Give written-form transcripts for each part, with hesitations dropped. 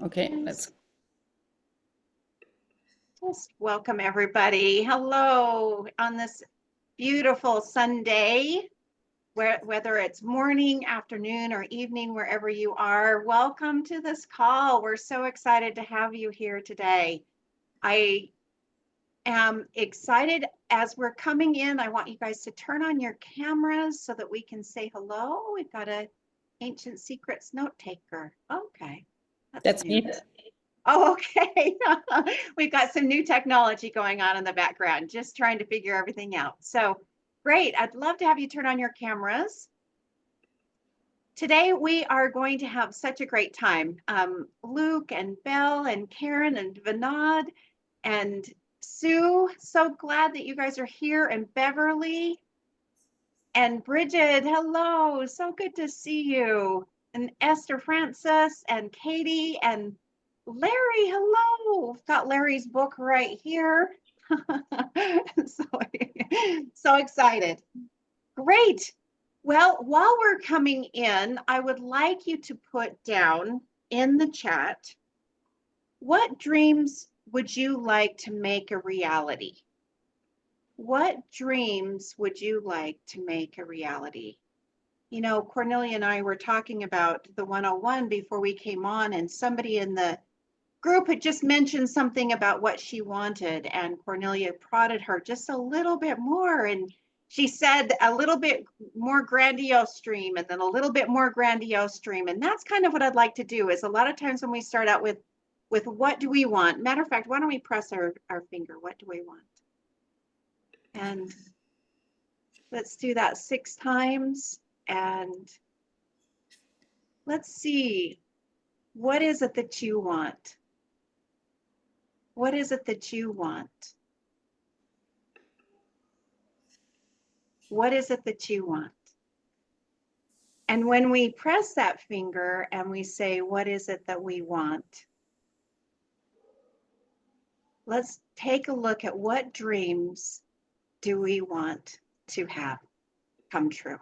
Okay, let's. Just welcome everybody. Hello on this beautiful Sunday, whether it's morning, afternoon, or evening, wherever you are. Welcome to this call. We're so excited to have you here today. I am excited as we're coming in. I want you guys to turn on your cameras so that we can say hello. We've got a Ancient Secrets note taker. Okay. That's new. me. Oh, okay. We've got some new technology going on in the background, just trying to figure everything out. So great. I'd love to have you turn on your cameras. Today, we are going to have such a great time. Luke and Belle and Karen and Vinod and Sue, so glad that you guys are here, and Beverly and Bridget, hello, so good to see you. And Esther Francis and Katie and Larry, hello. Got Larry's book right here. so, so excited. Great. Well, while we're coming in, I would like you to put down in the chat, what dreams would you like to make a reality? What dreams would you like to make a reality? You know, Cornelia and I were talking about the 101 before we came on, and somebody in the group had just mentioned something about what she wanted, and Cornelia prodded her just a little bit more, and she said a little bit more grandiose dream, and then a little bit more grandiose dream. And that's kind of what I'd like to do. Is a lot of times when we start out with what do we want? Matter of fact, why don't we press our finger? What do we want? And let's do that 6 times. And let's see, what is it that you want? What is it that you want? What is it that you want? And when we press that finger and we say, what is it that we want? Let's take a look at what dreams do we want to have come true.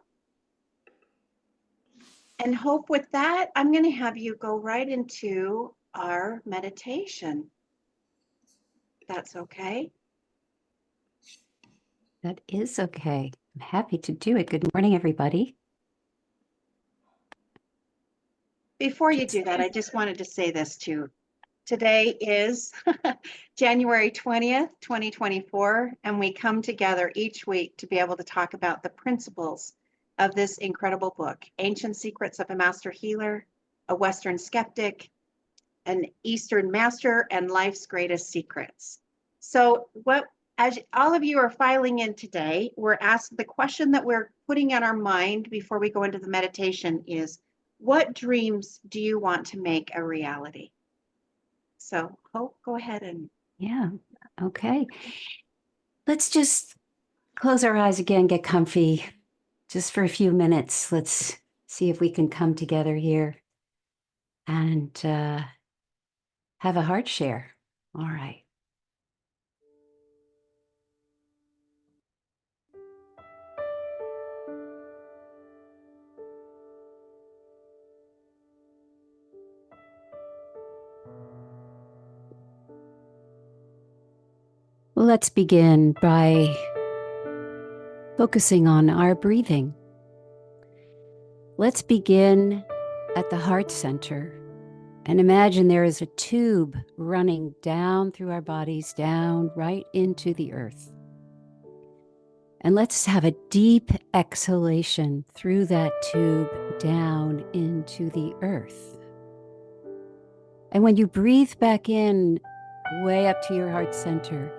And hope with that, I'm going to have you go right into our meditation. That's okay? That is okay. I'm happy to do it. Good morning, everybody. Before you do that, I just wanted to say this too. Today is January 20th, 2024, and we come together each week to be able to talk about the principles of this incredible book, Ancient Secrets of a Master Healer, a Western Skeptic, an Eastern Master, and Life's Greatest Secrets. So as all of you are filing in today, we're asked the question that we're putting in our mind before we go into the meditation is, what dreams do you want to make a reality? So Hope, go ahead and. Yeah, okay. Let's just close our eyes again, get comfy, just for a few minutes. Let's see if we can come together here and have a heart share. All right. Let's begin by focusing on our breathing. Let's begin at the heart center and imagine there is a tube running down through our bodies, down right into the earth. And let's have a deep exhalation through that tube down into the earth. And when you breathe back in, way up to your heart center,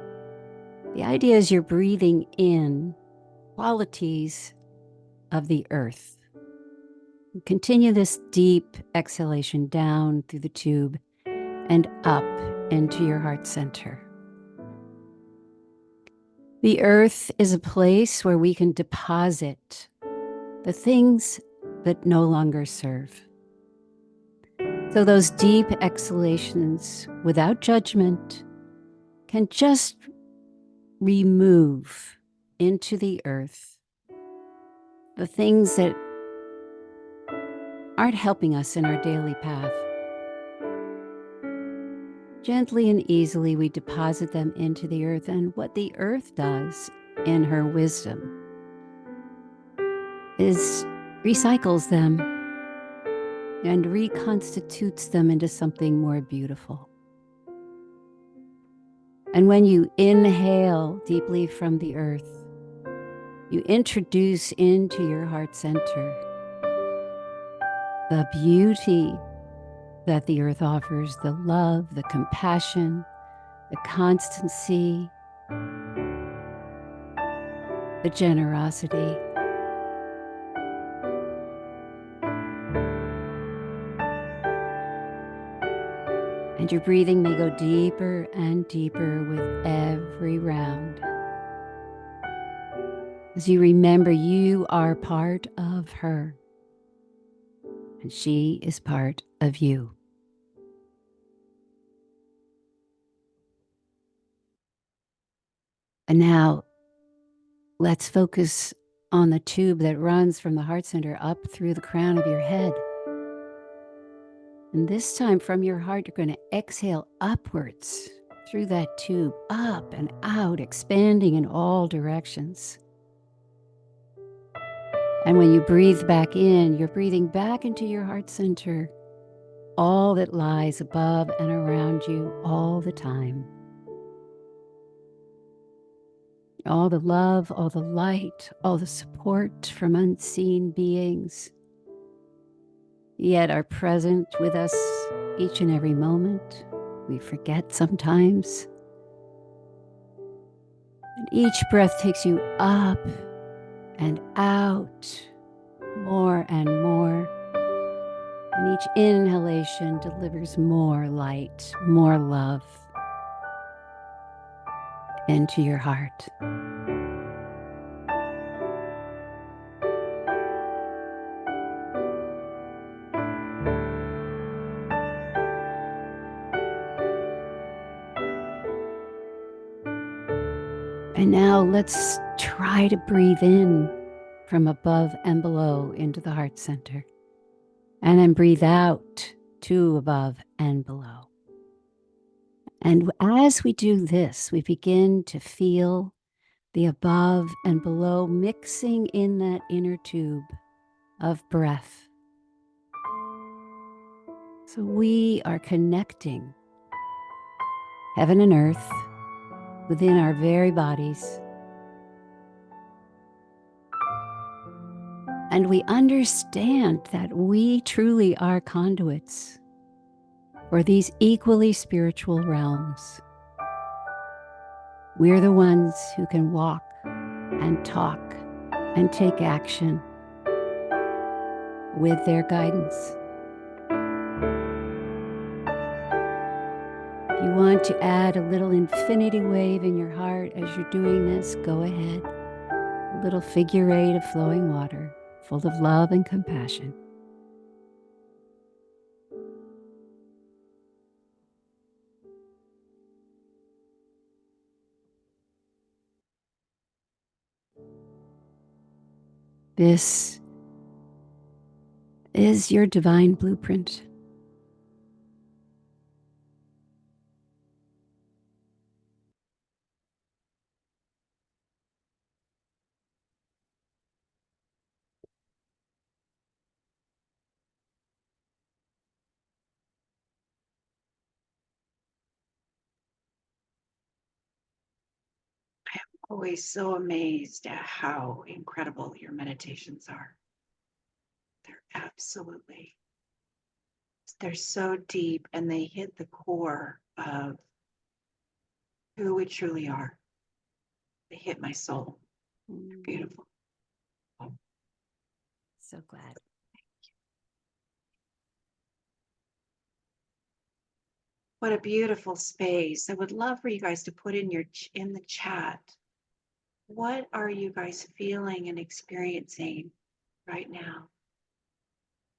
the idea is you're breathing in qualities of the earth. Continue this deep exhalation down through the tube and up into your heart center. The earth is a place where we can deposit the things that no longer serve. So those deep exhalations without judgment can just remove into the earth the things that aren't helping us in our daily path. Gently and easily, we deposit them into the earth. And what the earth does in her wisdom is recycles them and reconstitutes them into something more beautiful. And when you inhale deeply from the earth, you introduce into your heart center the beauty that the earth offers, the love, the compassion, the constancy, the generosity. And your breathing may go deeper and deeper with every round. As you remember, you are part of her, and she is part of you. And now let's focus on the tube that runs from the heart center up through the crown of your head. And this time from your heart, you're going to exhale upwards through that tube, up and out, expanding in all directions. And when you breathe back in, you're breathing back into your heart center, all that lies above and around you all the time. All the love, all the light, all the support from unseen beings, yet are present with us each and every moment. We forget sometimes. And each breath takes you up and out more and more. And each inhalation delivers more light, more love into your heart. And now let's try to breathe in from above and below into the heart center. And then breathe out to above and below. And as we do this, we begin to feel the above and below mixing in that inner tube of breath. So we are connecting heaven and earth within our very bodies. And we understand that we truly are conduits for these equally spiritual realms. We're the ones who can walk and talk and take action with their guidance. If you want to add a little infinity wave in your heart as you're doing this, go ahead. A little figure eight of flowing water, full of love and compassion. This is your divine blueprint. Always so amazed at how incredible your meditations are. They're so deep and they hit the core of who we truly are. They hit my soul. They're beautiful. So glad. What a beautiful space. I would love for you guys to put in the chat. What are you guys feeling and experiencing right now?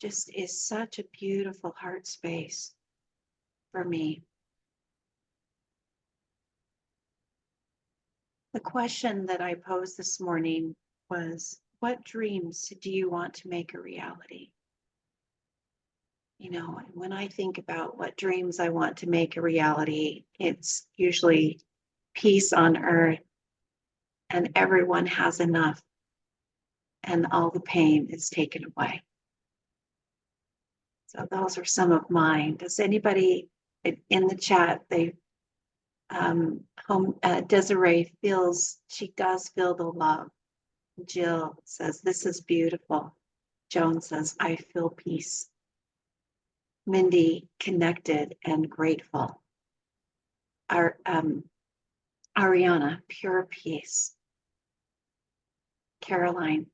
Just is such a beautiful heart space for me. The question that I posed this morning was, what dreams do you want to make a reality? You know, when I think about what dreams I want to make a reality, it's usually peace on earth and everyone has enough and all the pain is taken away. So those are some of mine. Does anybody in the chat, Desiree she does feel the love. Jill says, this is beautiful. Joan says, I feel peace. Mindy, connected and grateful. Ariana, pure peace. Caroline,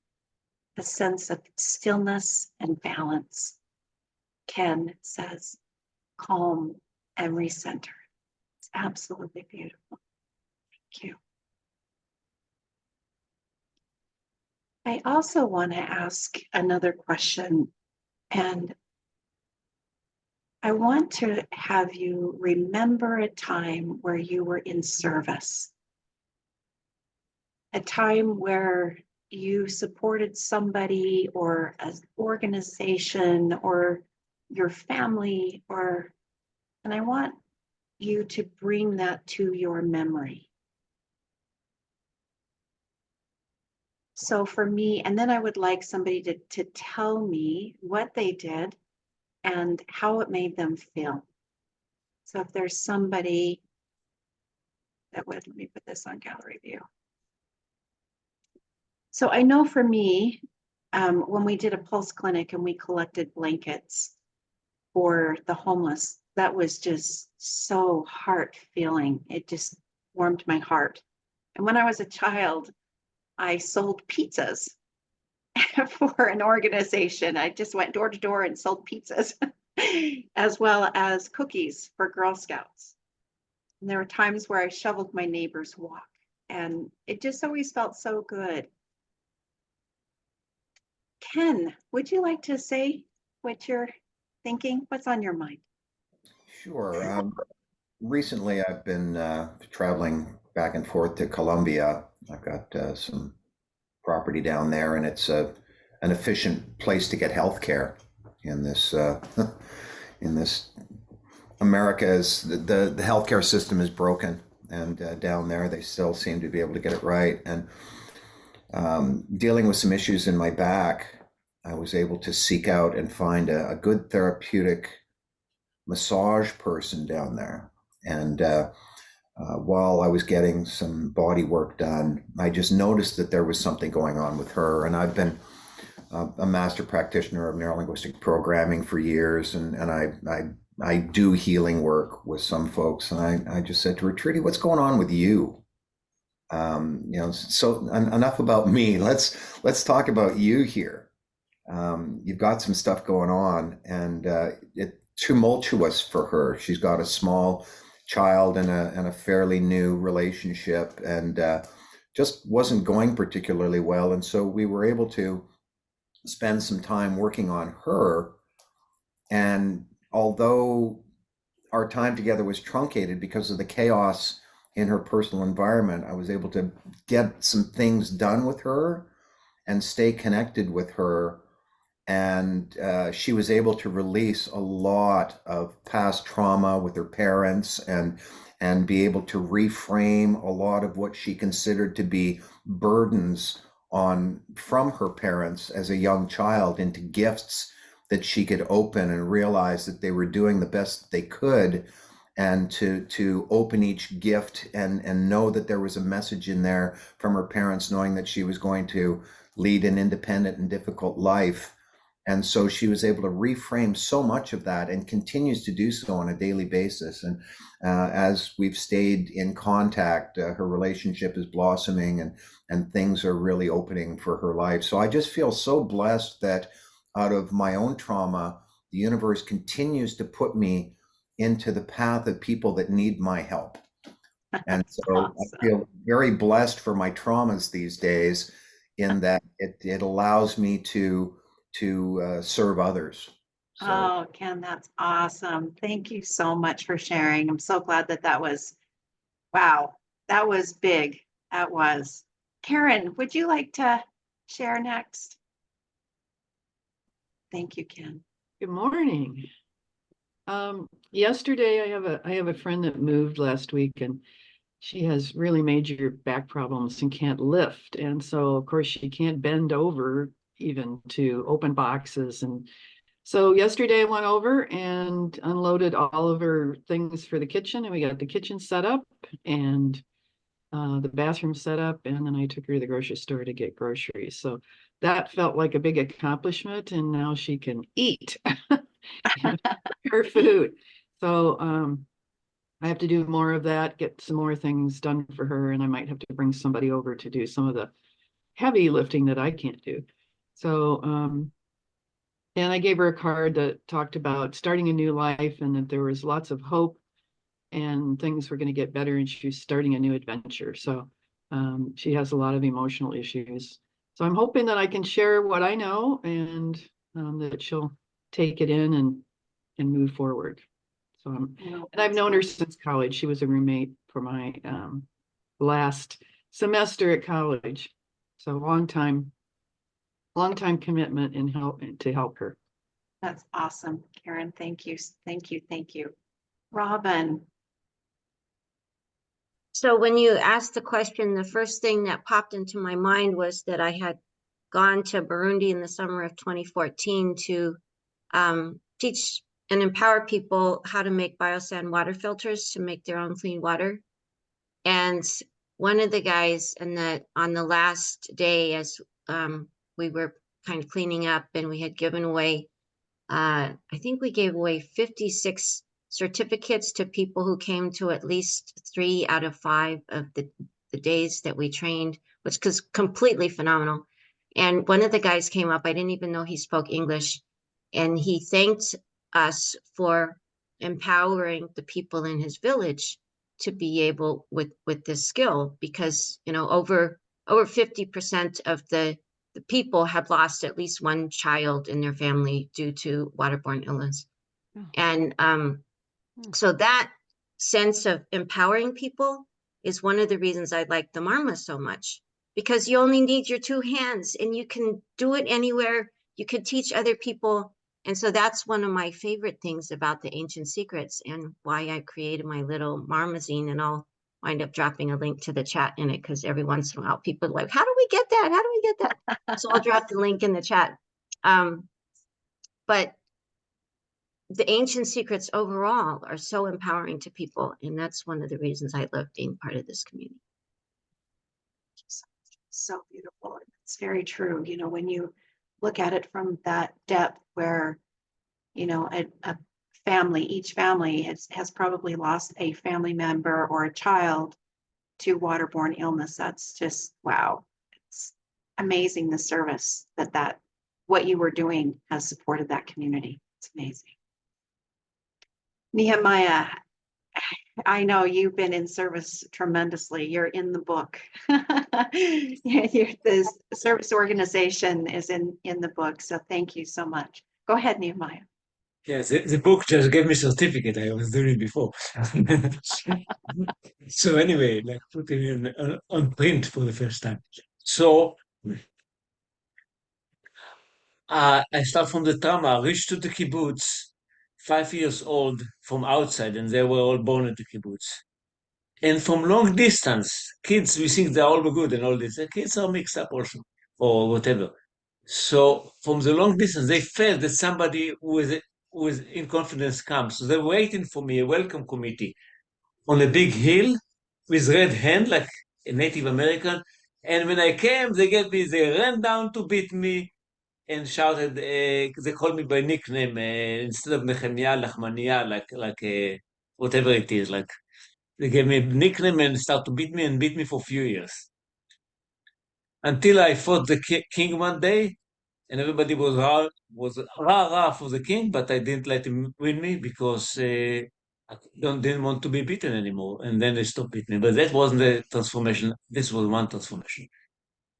a sense of stillness and balance. Ken says, calm and recenter. It's absolutely beautiful. Thank you. I also want to ask another question, and I want to have you remember a time where you were in service, a time where you supported somebody or an organization or your family, and I want you to bring that to your memory. So for me, and then I would like somebody to tell me what they did and how it made them feel. So if there's somebody that would, let me put this on gallery view. So I know for me, when we did a pulse clinic and we collected blankets for the homeless, that was just so heart feeling. It just warmed my heart. And when I was a child, I sold pizzas for an organization. I just went door to door and sold pizzas, as well as cookies for Girl Scouts. And there were times where I shoveled my neighbor's walk, and it just always felt so good. Ken, would you like to say what you're thinking? What's on your mind? Sure. Recently, I've been traveling back and forth to Colombia. I've got some property down there, and it's an efficient place to get health care in this in this America. Is the healthcare system is broken, and down there they still seem to be able to get it right. And dealing with some issues in my back, I was able to seek out and find a good therapeutic massage person down there. And while I was getting some body work done, I just noticed that there was something going on with her. And I've been a master practitioner of neurolinguistic programming for years, and I do healing work with some folks. And I just said to her, Trudy, what's going on with you? So enough about me. Let's talk about you here. You've got some stuff going on, and it's tumultuous for her. She's got a small child and a fairly new relationship, and just wasn't going particularly well. And so we were able to spend some time working on her. And although our time together was truncated because of the chaos in her personal environment, I was able to get some things done with her and stay connected with her. And she was able to release a lot of past trauma with her parents, and be able to reframe a lot of what she considered to be burdens from her parents as a young child into gifts that she could open and realize that they were doing the best they could, and to open each gift and know that there was a message in there from her parents, knowing that she was going to lead an independent and difficult life. And so she was able to reframe so much of that, and continues to do so on a daily basis. And as we've stayed in contact, her relationship is blossoming, and things are really opening for her life. So I just feel so blessed that out of my own trauma, the universe continues to put me into the path of people that need my help. And so Awesome. I feel very blessed for my traumas these days, in that it allows me to serve others. So, Oh, Ken, that's awesome. Thank you so much for sharing. I'm so glad that was, wow, that was big. That was. Karen, would you like to share next? Thank you, Ken. Good morning. Yesterday I have a friend that moved last week, and she has really major back problems and can't lift. And so of course she can't bend over even to open boxes. And so yesterday I went over and unloaded all of her things for the kitchen, and we got the kitchen set up and the bathroom set up, and then I took her to the grocery store to get groceries. So that felt like a big accomplishment, and now she can eat her food. So I have to do more of that, get some more things done for her, and I might have to bring somebody over to do some of the heavy lifting that I can't do. So and I gave her a card that talked about starting a new life and that there was lots of hope and things were going to get better, and she was starting a new adventure. So she has a lot of emotional issues. So I'm hoping that I can share what I know, and that she'll take it in and move forward. So and I've known her since college. She was a roommate for my last semester at college. So long time commitment and help to help her. That's awesome, Karen. Thank you. Thank you. Thank you. Robin. So when you asked the question, the first thing that popped into my mind was that I had gone to Burundi in the summer of 2014 to teach and empower people how to make biosand water filters to make their own clean water. And one of the guys on the last day, as we were kind of cleaning up, and we had given away, I think we gave away 56 certificates to people who came to at least 3 out of 5 of the days that we trained, which was completely phenomenal. And one of the guys came up, I didn't even know he spoke English, and he thanked us for empowering the people in his village to be able with this skill, because over 50% of the people have lost at least one child in their family due to waterborne illness. Oh. And so that sense of empowering people is one of the reasons I like the marma so much, because you only need your 2 hands and you can do it anywhere. You could teach other people. And so that's one of my favorite things about the Ancient Secrets, and why I created my little marmazine. And I'll wind up dropping a link to the chat in it, because every once in a while people are like, how do we get that? How do we get that? So I'll drop the link in the chat. But the Ancient Secrets overall are so empowering to people. And that's one of the reasons I love being part of this community. So beautiful. It's very true. When you look at it from that depth, where, a family, each family has probably lost a family member or a child to waterborne illness. That's just, wow. It's amazing, the service that what you were doing has supported that community. It's amazing. Nehemiah, I know you've been in service tremendously. You're in the book. The service organization is in the book. So thank you so much. Go ahead, Nehemiah. Yes, the book just gave me certificate. I was doing it before. So anyway, like put it on print for the first time. So I start from the Tama, reached to the kibbutz, 5 years old from outside, and they were all born at the kibbutz. And from long distance, kids, we think they're all good and all this. The kids are mixed up also, or whatever. So from the long distance, they felt that somebody with in confidence comes. So they're waiting for me, a welcome committee, on a big hill with red hand, like a Native American. And when I came, they ran down to beat me and shouted, they called me by nickname, instead of Nehemiah, Lachmaniah, like whatever it is, like they gave me a nickname and started to beat me and beat me for a few years. Until I fought the king one day, and everybody was rah for the king, but I didn't let him win me because I didn't want to be beaten anymore. And then they stopped beating me. But that wasn't the transformation. This was one transformation.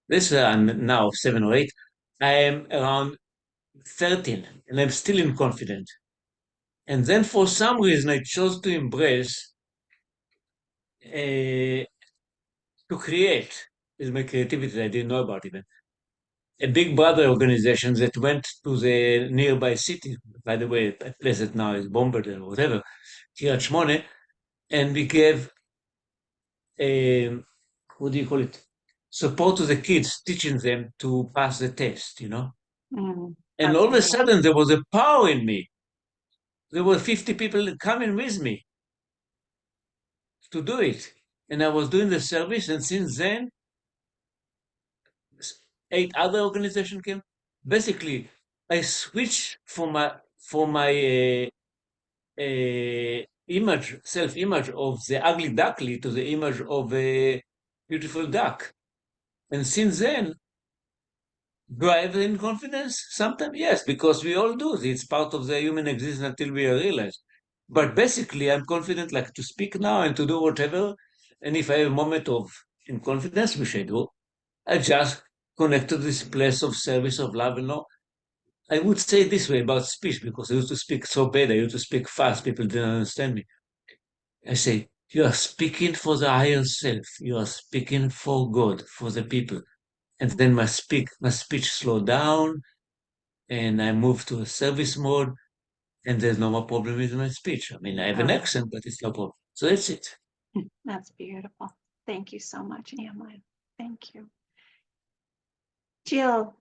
This I'm now 7 or 8. I am around 13, and I'm still inconfident. And then for some reason, I chose to embrace to create with my creativity that I didn't know about even. a Big Brother organization that went to the nearby city, by the way, a place that now is bombarded or whatever, Kiryat Shmone, and we gave a, what do you call it, support to the kids, teaching them to pass the test, you know? Mm, And that's all of a beautiful. sudden, there was a power in me. There were 50 people coming with me to do it. And I was doing the service, and since then, 8 other organizations came. Basically, I switched from my image, self-image of the ugly duckling to the image of a beautiful duck. And since then, do I have any confidence? Sometimes yes, because we all do. It's part of the human existence until we are realized. But basically, I'm confident like to speak now and to do whatever. And if I have a moment of inconfidence, which I do, I just connect to this place of service, of love, and all. I would say this way about speech because I used to speak so bad. I used to speak fast. People didn't understand me. I say, you are speaking for the higher self. You are speaking for God, for the people. And then my speech slow down and I move to a service mode and there's no more problem with my speech. I mean, I have an Oh, accent, but it's no problem. So that's it. that's beautiful. Thank you so much, Anne. Thank you. Jill.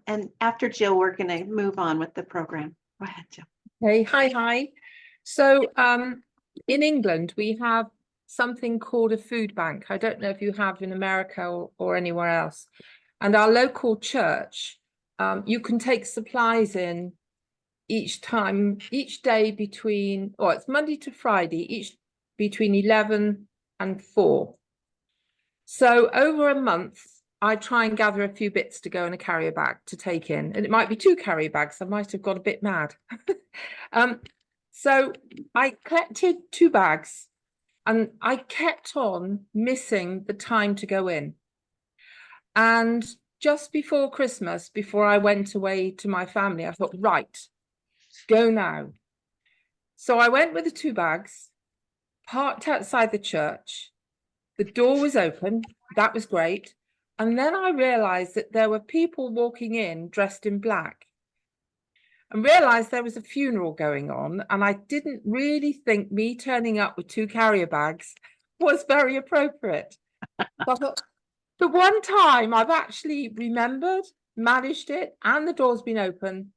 And after Jill, we're going to move on with the program. Go ahead, Jill. Hey, hi. So in England, we have something called a food bank. I don't know if you have in America or anywhere else. And our local church, you can take supplies in each day between, or it's Monday to Friday, each between 11 and 4. So over a month, I try and gather a few bits to go in a carrier bag to take in. And it might be 2 carrier bags. I might have got a bit mad. So I collected 2 bags and I kept on missing the time to go in. And just before Christmas, before I went away to my family, I thought, right, go now. So I went with the 2 bags, parked outside the church. The door was open. That was great. And then I realized that there were people walking in dressed in black and realized there was a funeral going on. And I didn't really think me turning up with 2 carrier bags was very appropriate. But the one time I've actually remembered, managed it, and the door's been open.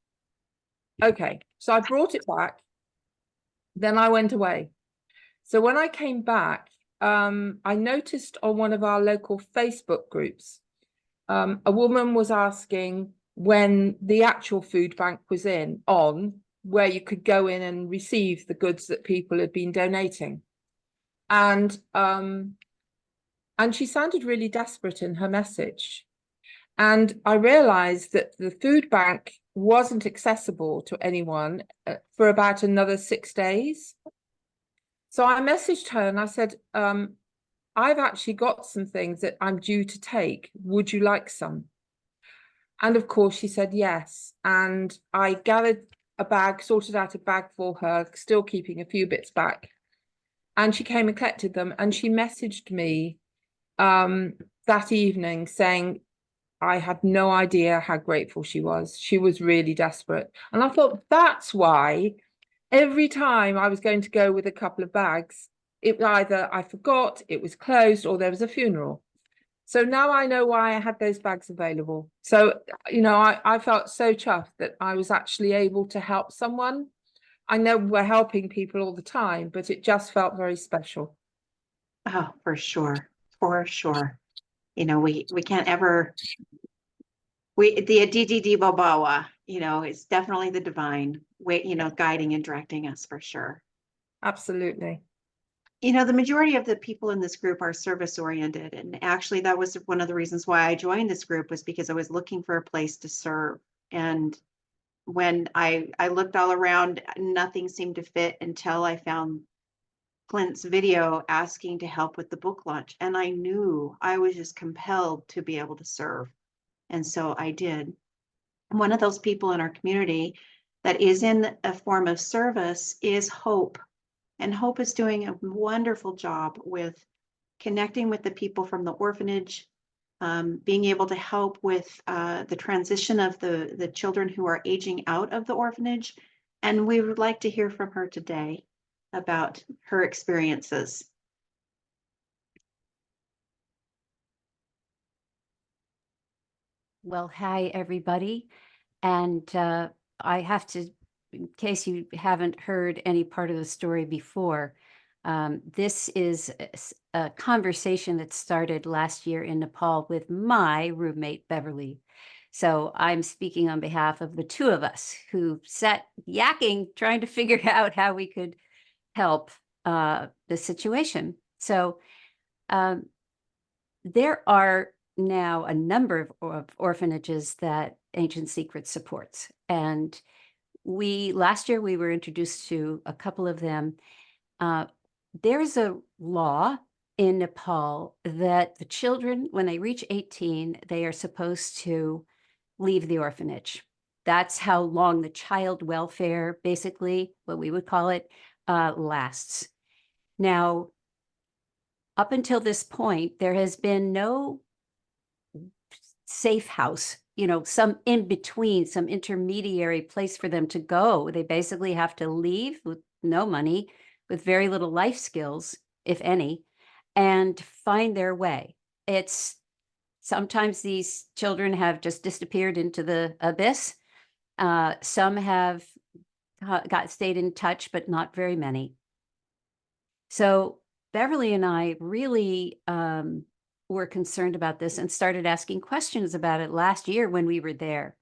Okay, so I brought it back. Then I went away. So when I came back, I noticed on one of our local Facebook groups, a woman was asking when the actual food bank was on where you could go in and receive the goods that people had been donating. And she sounded really desperate in her message. And I realized that the food bank wasn't accessible to anyone for about another 6 days. So I messaged her and I said, I've actually got some things that I'm due to take. Would you like some? And of course she said yes. And I gathered a bag, sorted out a bag for her, still keeping a few bits back. And she came and collected them. And she messaged me that evening saying, I had no idea how grateful she was. She was really desperate. And I thought that's why every time I was going to go with a couple of bags, it was either I forgot, it was closed, or there was a funeral. So now I know why I had those bags available. So, you know, I felt so chuffed that I was actually able to help someone. I know we're helping people all the time, but it just felt very special. Oh, for sure. For sure. You know, we can't ever, the DDD Babawa, you know, it's definitely the divine way, you know, guiding and directing us for sure. Absolutely. You know, the majority of the people in this group are service oriented. And actually that was one of the reasons why I joined this group, was because I was looking for a place to serve. And when I looked all around, nothing seemed to fit until I found Clint's video asking to help with the book launch. And I knew I was just compelled to be able to serve. And so I did. One of those people in our community that is in a form of service is Hope. And Hope is doing a wonderful job with connecting with the people from the orphanage, being able to help with the transition of the children who are aging out of the orphanage. And we would like to hear from her today about her experiences. Well, hi, everybody. And I have to, in case you haven't heard any part of the story before, this is a conversation that started last year in Nepal with my roommate, Beverly. So I'm speaking on behalf of the two of us who sat yakking, trying to figure out how we could help the situation. So there are now a number of orphanages that Ancient Secrets supports. And last year we were introduced to a couple of them. There's a law in Nepal that the children, when they reach 18, they are supposed to leave the orphanage. That's how long the child welfare, basically, what we would call it, lasts. Now, up until this point, there has been no safe house, some in between, some intermediary place for them to go. They basically have to leave with no money, with very little life skills, if any, and find their way. It's sometimes these children have just disappeared into the abyss. Some have stayed in touch, but not very many. So Beverly and I really were concerned about this and started asking questions about it last year when we were there.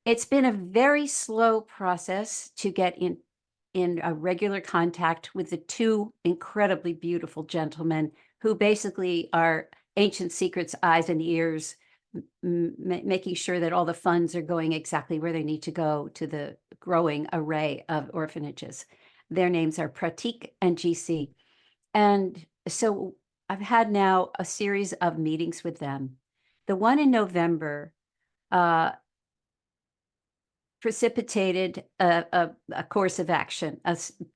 It's been a very slow process to get in a regular contact with the two incredibly beautiful gentlemen who basically are Ancient Secrets eyes and ears, making sure that all the funds are going exactly where they need to go to the growing array of orphanages. Their names are Pratik and GC. And so I've had now a series of meetings with them. The one in November precipitated a course of action.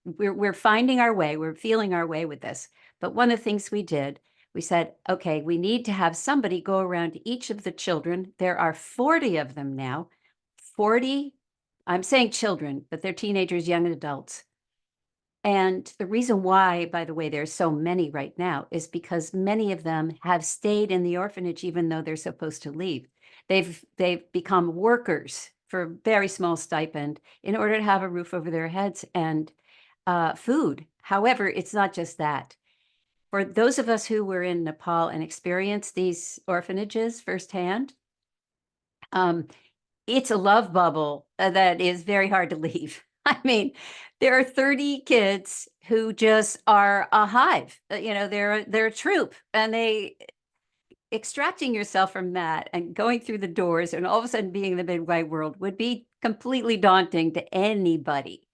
We're finding our way, we're feeling our way with this. But one of the things we did, we said, okay, we need to have somebody go around to each of the children. There are 40 of them now. 40, I'm saying children, but they're teenagers, young adults. And the reason why, by the way, there's so many right now is because many of them have stayed in the orphanage even though they're supposed to leave. They've become workers for a very small stipend in order to have a roof over their heads and food. However, it's not just that. For those of us who were in Nepal and experienced these orphanages firsthand, it's a love bubble that is very hard to leave. I mean, there are 30 kids who just are a hive. They're a troop, and extracting yourself from that and going through the doors and all of a sudden being in the midwife world would be completely daunting to anybody.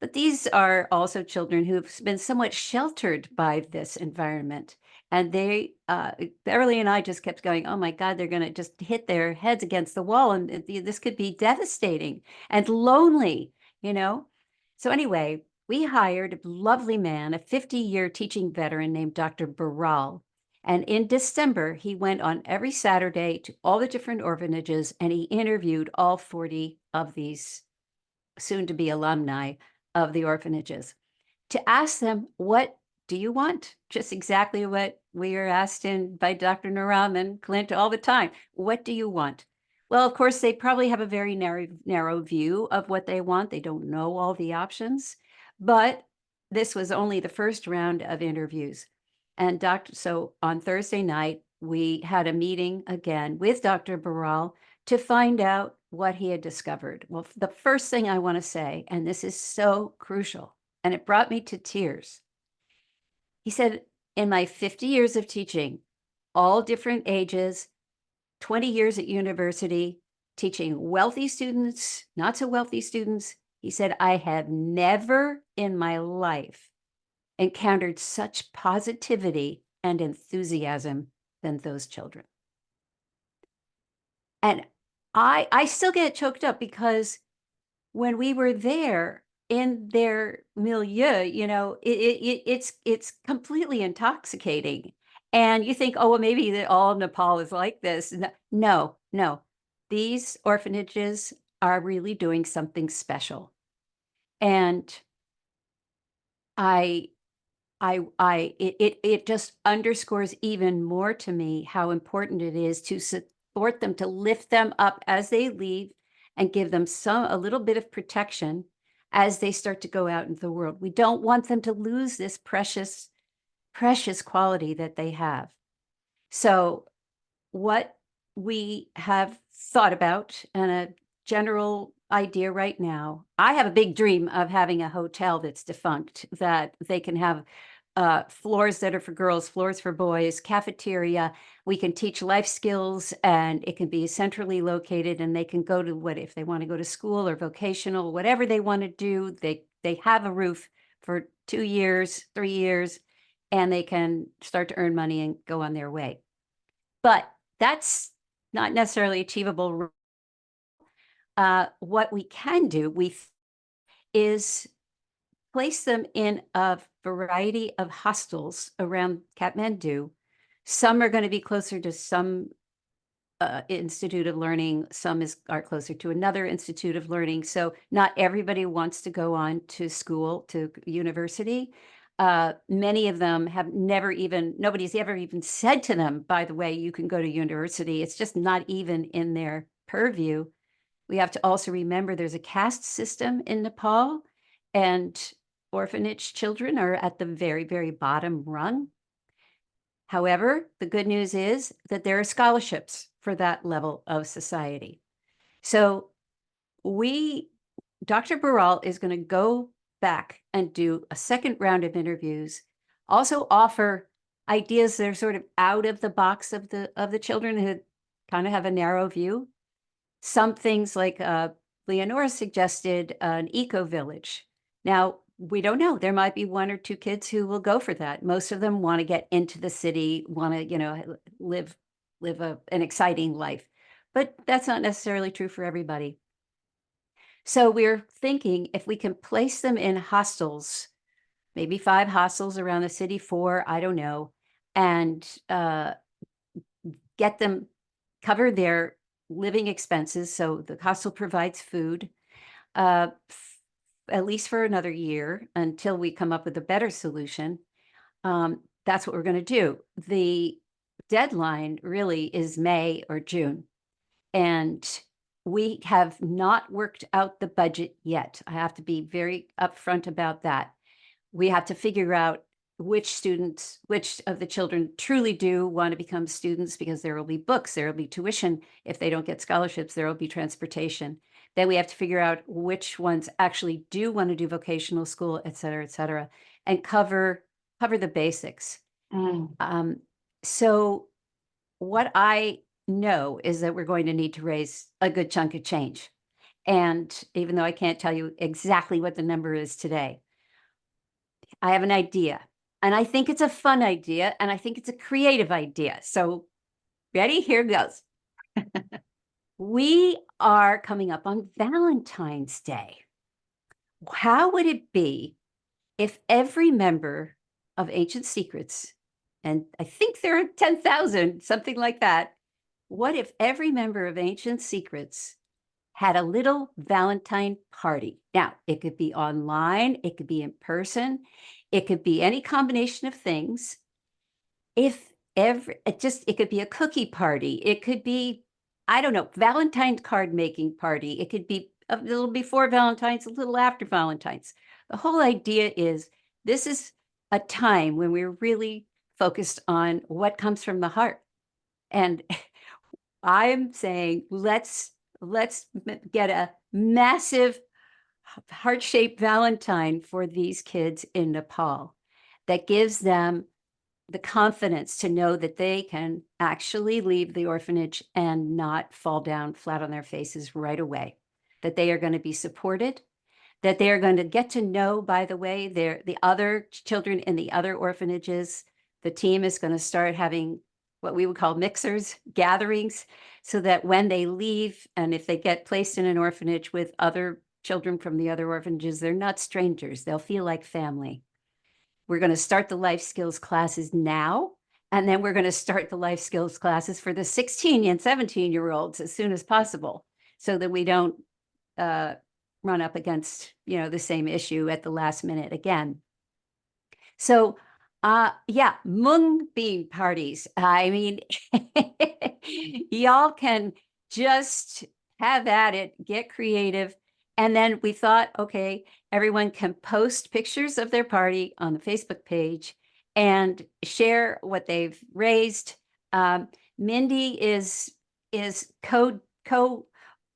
But these are also children who've been somewhat sheltered by this environment. And Beverly and I just kept going, oh my God, they're going to just hit their heads against the wall. And this could be devastating and lonely, So anyway, we hired a lovely man, a 50-year teaching veteran named Dr. Baral. And in December, he went on every Saturday to all the different orphanages and he interviewed all 40 of these soon-to-be alumni of the orphanages to ask them, what do you want? Just exactly what we are asked by Dr. Naram and Clint all the time. What do you want? Well, of course, they probably have a very narrow view of what they want. They don't know all the options, but this was only the first round of interviews. And so on Thursday night, we had a meeting again with Dr. Baral to find out what he had discovered. Well, the first thing I want to say, and this is so crucial, and it brought me to tears. He said, in my 50 years of teaching, all different ages, 20 years at university, teaching wealthy students, not so wealthy students, he said, I have never in my life encountered such positivity and enthusiasm than those children. And I still get choked up because when we were there in their milieu, it's completely intoxicating. And you think, oh, well, maybe that all of Nepal is like this. No, no. These orphanages are really doing something special. And it just underscores even more to me how important it is to support them, to lift them up as they leave and give them a little bit of protection as they start to go out into the world. We don't want them to lose this precious, precious quality that they have. So what we have thought about and a general idea right now, I have a big dream of having a hotel that's defunct, that they can have floors that are for girls, floors for boys, cafeteria. We can teach life skills, and it can be centrally located, and they can go to what, if they want to go to school or vocational, whatever they want to do, they have a roof for 2 years, 3 years, and they can start to earn money and go on their way. But that's not necessarily achievable. What we can do is place them in a variety of hostels around Kathmandu. Some are going to be closer to some institute of learning. Some are closer to another institute of learning. So not everybody wants to go on to school, to university. Many of them have nobody's ever even said to them, by the way, you can go to university. It's just not even in their purview. We have to also remember there's a caste system in Nepal, and orphanage children are at the very, very bottom rung. However, the good news is that there are scholarships for that level of society. So Dr. Baral is going to go back and do a second round of interviews, also offer ideas that are sort of out of the box of the children who kind of have a narrow view. Some things like Leonora suggested an eco-village. Now, we don't know. There might be 1 or 2 kids who will go for that. Most of them want to get into the city, want to, live an exciting life. But that's not necessarily true for everybody. So we're thinking if we can place them in hostels, maybe 5 hostels around the city, 4, I don't know, and get them cover their living expenses. So the hostel provides food, at least for another year until we come up with a better solution. That's what we're going to do. The deadline really is May or June. And we have not worked out the budget yet. I have to be very upfront about that. We have to figure out which of the children truly do want to become students, because there will be books, there will be tuition. If they don't get scholarships, there will be transportation. Then we have to figure out which ones actually do want to do vocational school, et cetera, and cover the basics. So what I know is that we're going to need to raise a good chunk of change. And even though I can't tell you exactly what the number is today, I have an idea. And I think it's a fun idea, and I think it's a creative idea. So ready? Here goes. We are coming up on Valentine's Day. How would it be if every member of Ancient Secrets, and I think there are 10,000, something like that, what if every member of Ancient Secrets had a little Valentine party? Now, it could be online, it could be in person, it could be any combination of things. It could be a cookie party, it could be, I don't know, Valentine's card making party, it could be a little before Valentine's, a little after Valentine's. The whole idea is this is a time when we're really focused on what comes from the heart. And I'm saying let's get a massive heart-shaped Valentine for these kids in Nepal that gives them the confidence to know that they can actually leave the orphanage and not fall down flat on their faces right away, that they are going to be supported, that they are going to get to know, by the way, the other children in the other orphanages. The team is going to start having what we would call mixers, gatherings, so that when they leave and if they get placed in an orphanage with other children from the other orphanages, they're not strangers. They'll feel like family. We're going to start the life skills classes now, And then we're going to start the life skills classes for the 16 and 17-year-olds as soon as possible, so that we don't run up against, the same issue at the last minute again. So, yeah, mung bean parties. I mean, y'all can just have at it, get creative. And then we thought, okay, everyone can post pictures of their party on the Facebook page and share what they've raised. Mindy is co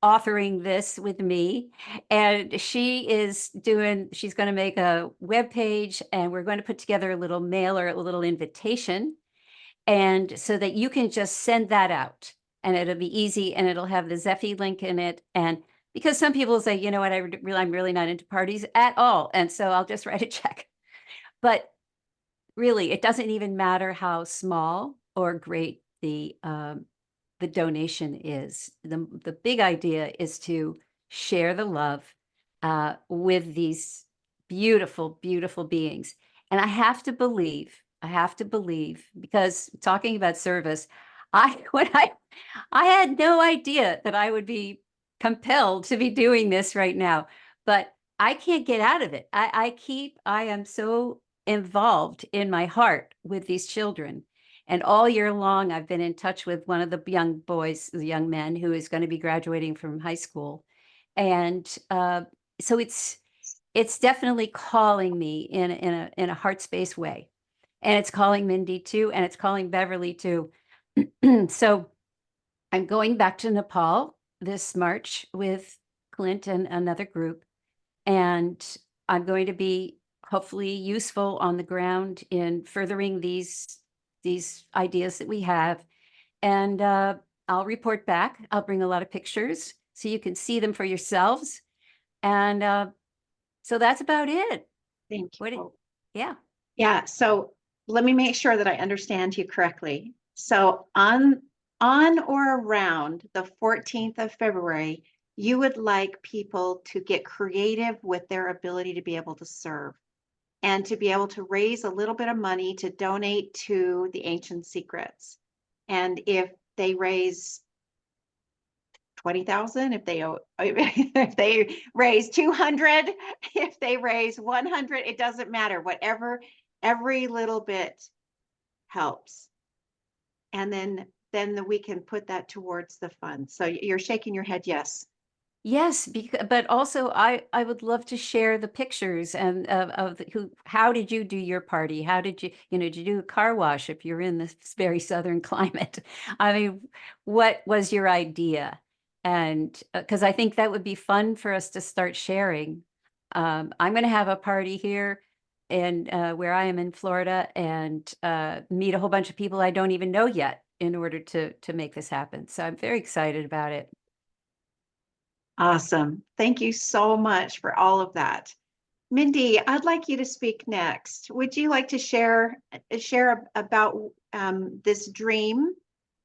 authoring this with me, and she's going to make a web page, and we're going to put together a little mailer, a little invitation, and so that you can just send that out, and it'll be easy, and it'll have the Zephy link in it. And because some people say, you know what, I'm really not into parties at all, and so I'll just write a check. But really, it doesn't even matter how small or great the donation is. The big idea is to share the love with these beautiful, beautiful beings. And I have to believe, because talking about service, I had no idea that I would be compelled to be doing this right now, but I can't get out of it. I am so involved in my heart with these children. And all year long, I've been in touch with one of the young men who is going to be graduating from high school. And so it's definitely calling me in a heart space way. And it's calling Mindy too, and it's calling Beverly too. So I'm going back to Nepal this March with Clint and another group. And I'm going to be hopefully useful on the ground in furthering these ideas that we have. And I'll report back. I'll bring a lot of pictures so you can see them for yourselves. And so that's about it. Thank you. Yeah. Yeah. So let me make sure that I understand you correctly. So on or around the 14th of February, you would like people to get creative with their ability to be able to serve and to be able to raise a little bit of money to donate to the Ancient Secrets. And if they raise 20,000, if they raise 200, if they raise 100, it doesn't matter. Whatever, every little bit helps. And then we can put that towards the fund. So you're shaking your head, yes. Yes, but also I would love to share the pictures and of how did you do your party? How did you, did you do a car wash if you're in this very southern climate? I mean, what was your idea? And because I think that would be fun for us to start sharing. I'm going to have a party here in where I am in Florida, and meet a whole bunch of people I don't even know yet in order to make this happen. So I'm very excited about it. Awesome. Thank you so much for all of that. Mindy, I'd like you to speak next. Would you like to share about this dream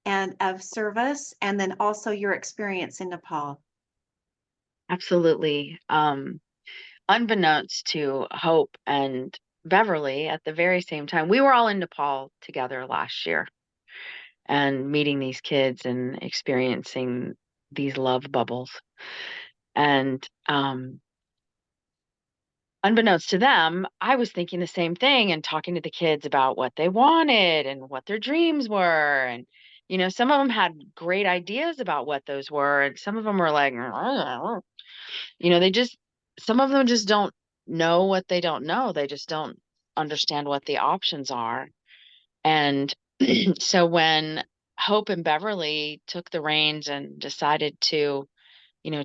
and of service, and then also your experience in Nepal? Absolutely. Unbeknownst to Hope and Beverly, at the very same time, we were all in Nepal together last year and meeting these kids and experiencing these love bubbles. And unbeknownst to them, I was thinking the same thing and talking to the kids about what they wanted and what their dreams were. And, some of them had great ideas about what those were. And some of them were like, some of them just don't know what they don't know. They just don't understand what the options are. And so when Hope and Beverly took the reins and decided to,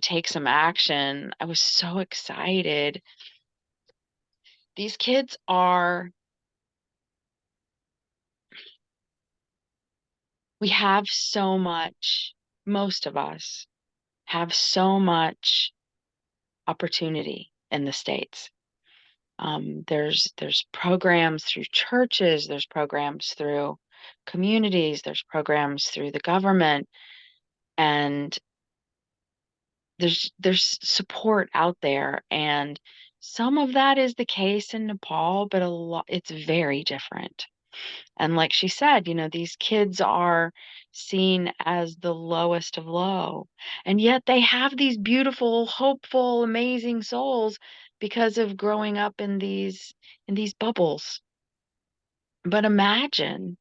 take some action, I was so excited. These kids we have so much, most of us have so much opportunity in the States. There's programs through churches, there's programs through communities, there's programs through the government, and there's support out there. And some of that is the case in Nepal, but it's very different. And like she said, these kids are seen as the lowest of low. And yet they have these beautiful, hopeful, amazing souls because of growing up in these bubbles. But imagine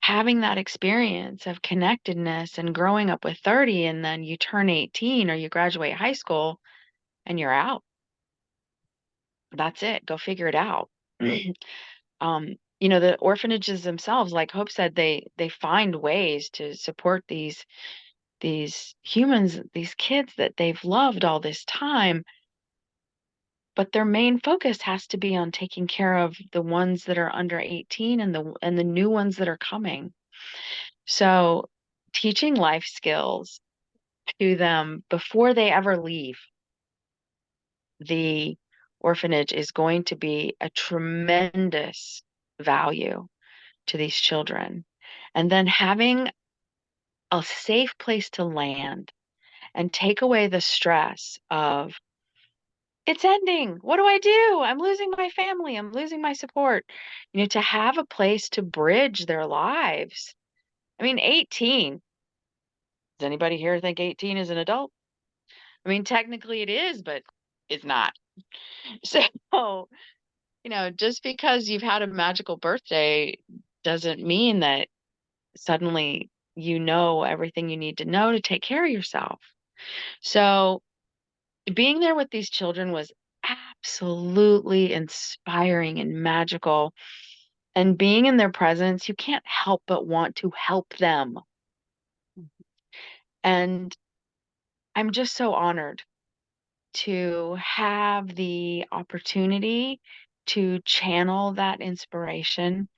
having that experience of connectedness and growing up with 30, and then you turn 18 or you graduate high school and you're out. That's it. Go figure it out. The orphanages themselves, like Hope said, they find ways to support these humans, these kids that they've loved all this time, but their main focus has to be on taking care of the ones that are under 18 and the new ones that are coming. So teaching life skills to them before they ever leave the orphanage is going to be a tremendous value to these children. And then having a safe place to land and take away the stress of, it's ending. What do I do? I'm losing my family. I'm losing my support. To have a place to bridge their lives. I mean, 18. Does anybody here think 18 is an adult? I mean, technically it is, but it's not. So, just because you've had a magical birthday doesn't mean that suddenly you know everything you need to know to take care of yourself. So being there with these children was absolutely inspiring and magical. And being in their presence, you can't help but want to help them. And I'm just so honored to have the opportunity to channel that inspiration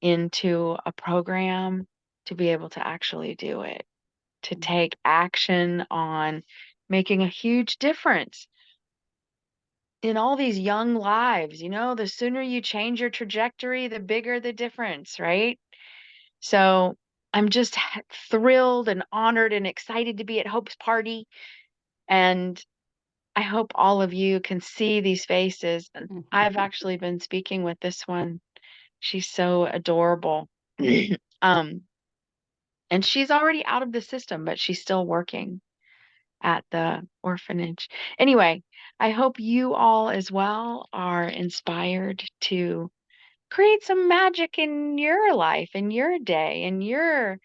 into a program, to be able to actually do it, to take action on making a huge difference in all these young lives. The sooner you change your trajectory, the bigger the difference, right? So I'm just thrilled and honored and excited to be at Hope's party. And I hope all of you can see these faces. And I've actually been speaking with this one. She's so adorable. And she's already out of the system, but she's still working at the orphanage. Anyway, I hope you all as well are inspired to create some magic in your life, in your day, in your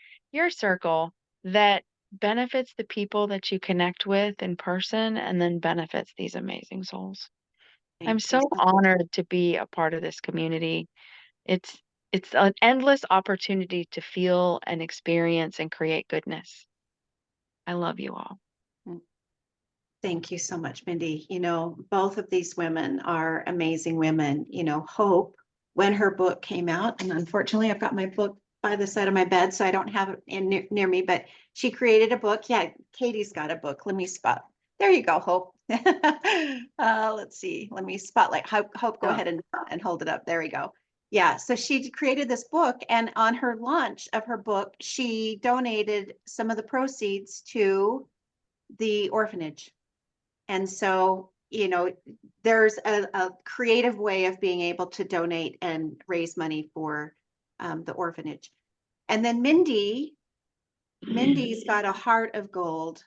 circle that benefits the people that you connect with in person and then benefits these amazing souls. I'm so honored to be a part of this community. It's an endless opportunity to feel and experience and create goodness. I love you all. Thank you so much, Mindy. Both of these women are amazing women. Hope, when her book came out, and unfortunately I've got my book by the side of my bed, so I don't have it near me, but she created a book. Yeah, Katie's got a book. Let me spot. There you go, Hope. Let's see. Let me spotlight. Hope, go ahead and hold it up. There we go. Yeah, so she created this book, and on her launch of her book, she donated some of the proceeds to the orphanage. And so, there's a creative way of being able to donate and raise money for the orphanage. And then Mindy's got a heart of gold.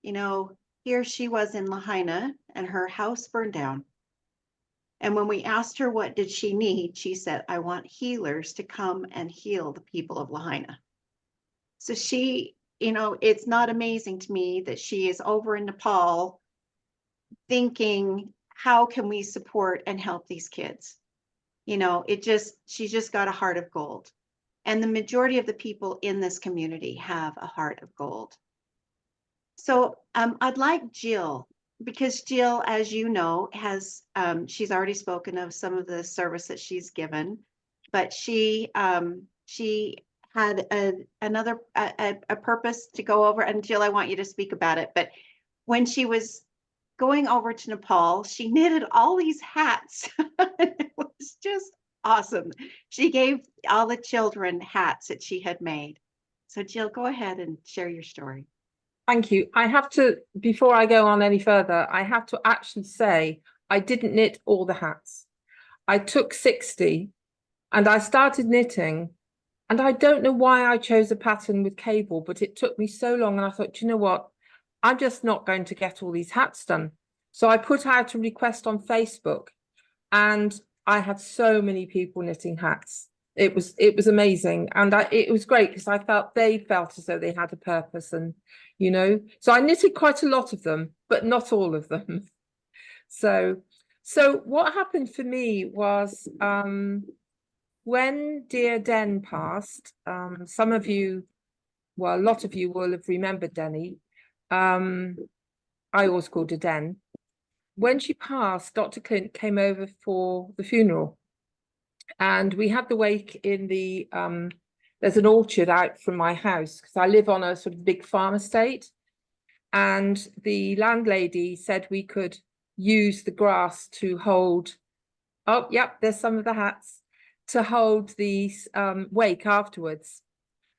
Here she was in Lahaina and her house burned down. And when we asked her what did she need, she said, I want healers to come and heal the people of Lahaina. So she, it's not amazing to me that she is over in Nepal thinking, how can we support and help these kids? She's just got a heart of gold. And the majority of the people in this community have a heart of gold. So I'd like Jill, because Jill, as you know, has she's already spoken of some of the service that she's given, but she had a purpose to go over. And Jill, I want you to speak about it. But when she was going over to Nepal, she knitted all these hats. It was just awesome. She gave all the children hats that she had made. So Jill, go ahead and share your story. Thank you. I have to, before I go on any further, I have to actually say I didn't knit all the hats. I took 60 And I started knitting, and I don't know why I chose a pattern with cable, but it took me so long. And I thought, you know what? I'm just not going to get all these hats done. So I put out a request on Facebook, and I had so many people knitting hats. It was amazing, and it was great because I felt they felt as though they had a purpose, and so I knitted quite a lot of them, but not all of them. So what happened for me was when dear Den passed, some of you, well, a lot of you will have remembered Denny. I always called her Den. When she passed, Dr. Clint came over for the funeral, and we had the wake in the there's an orchard out from my house because I live on a sort of big farm estate, and the landlady said we could use the grass to hold, oh yep, there's some of the hats, to hold the wake afterwards.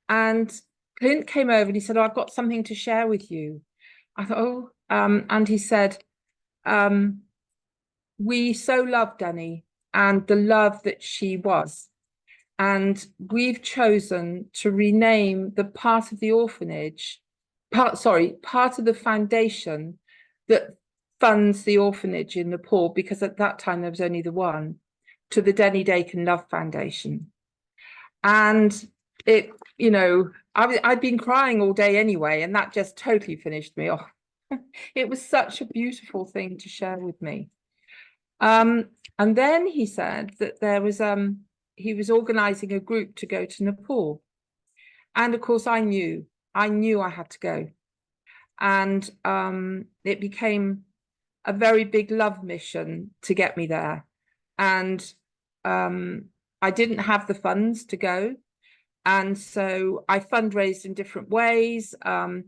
And Clint came over and he said, oh, I've got something to share with you. I thought, oh, and he said, we so loved Danny and the love that she was. And we've chosen to rename the part of the orphanage, part of the foundation that funds the orphanage in Nepal, because at that time there was only the one, to the Denny Dakin Love Foundation. And it, I'd been crying all day anyway, and that just totally finished me off. It was such a beautiful thing to share with me. And then he said that there was he was organizing a group to go to Nepal. And of course I knew I had to go. And it became a very big love mission to get me there. And I didn't have the funds to go. And so I fundraised in different ways. I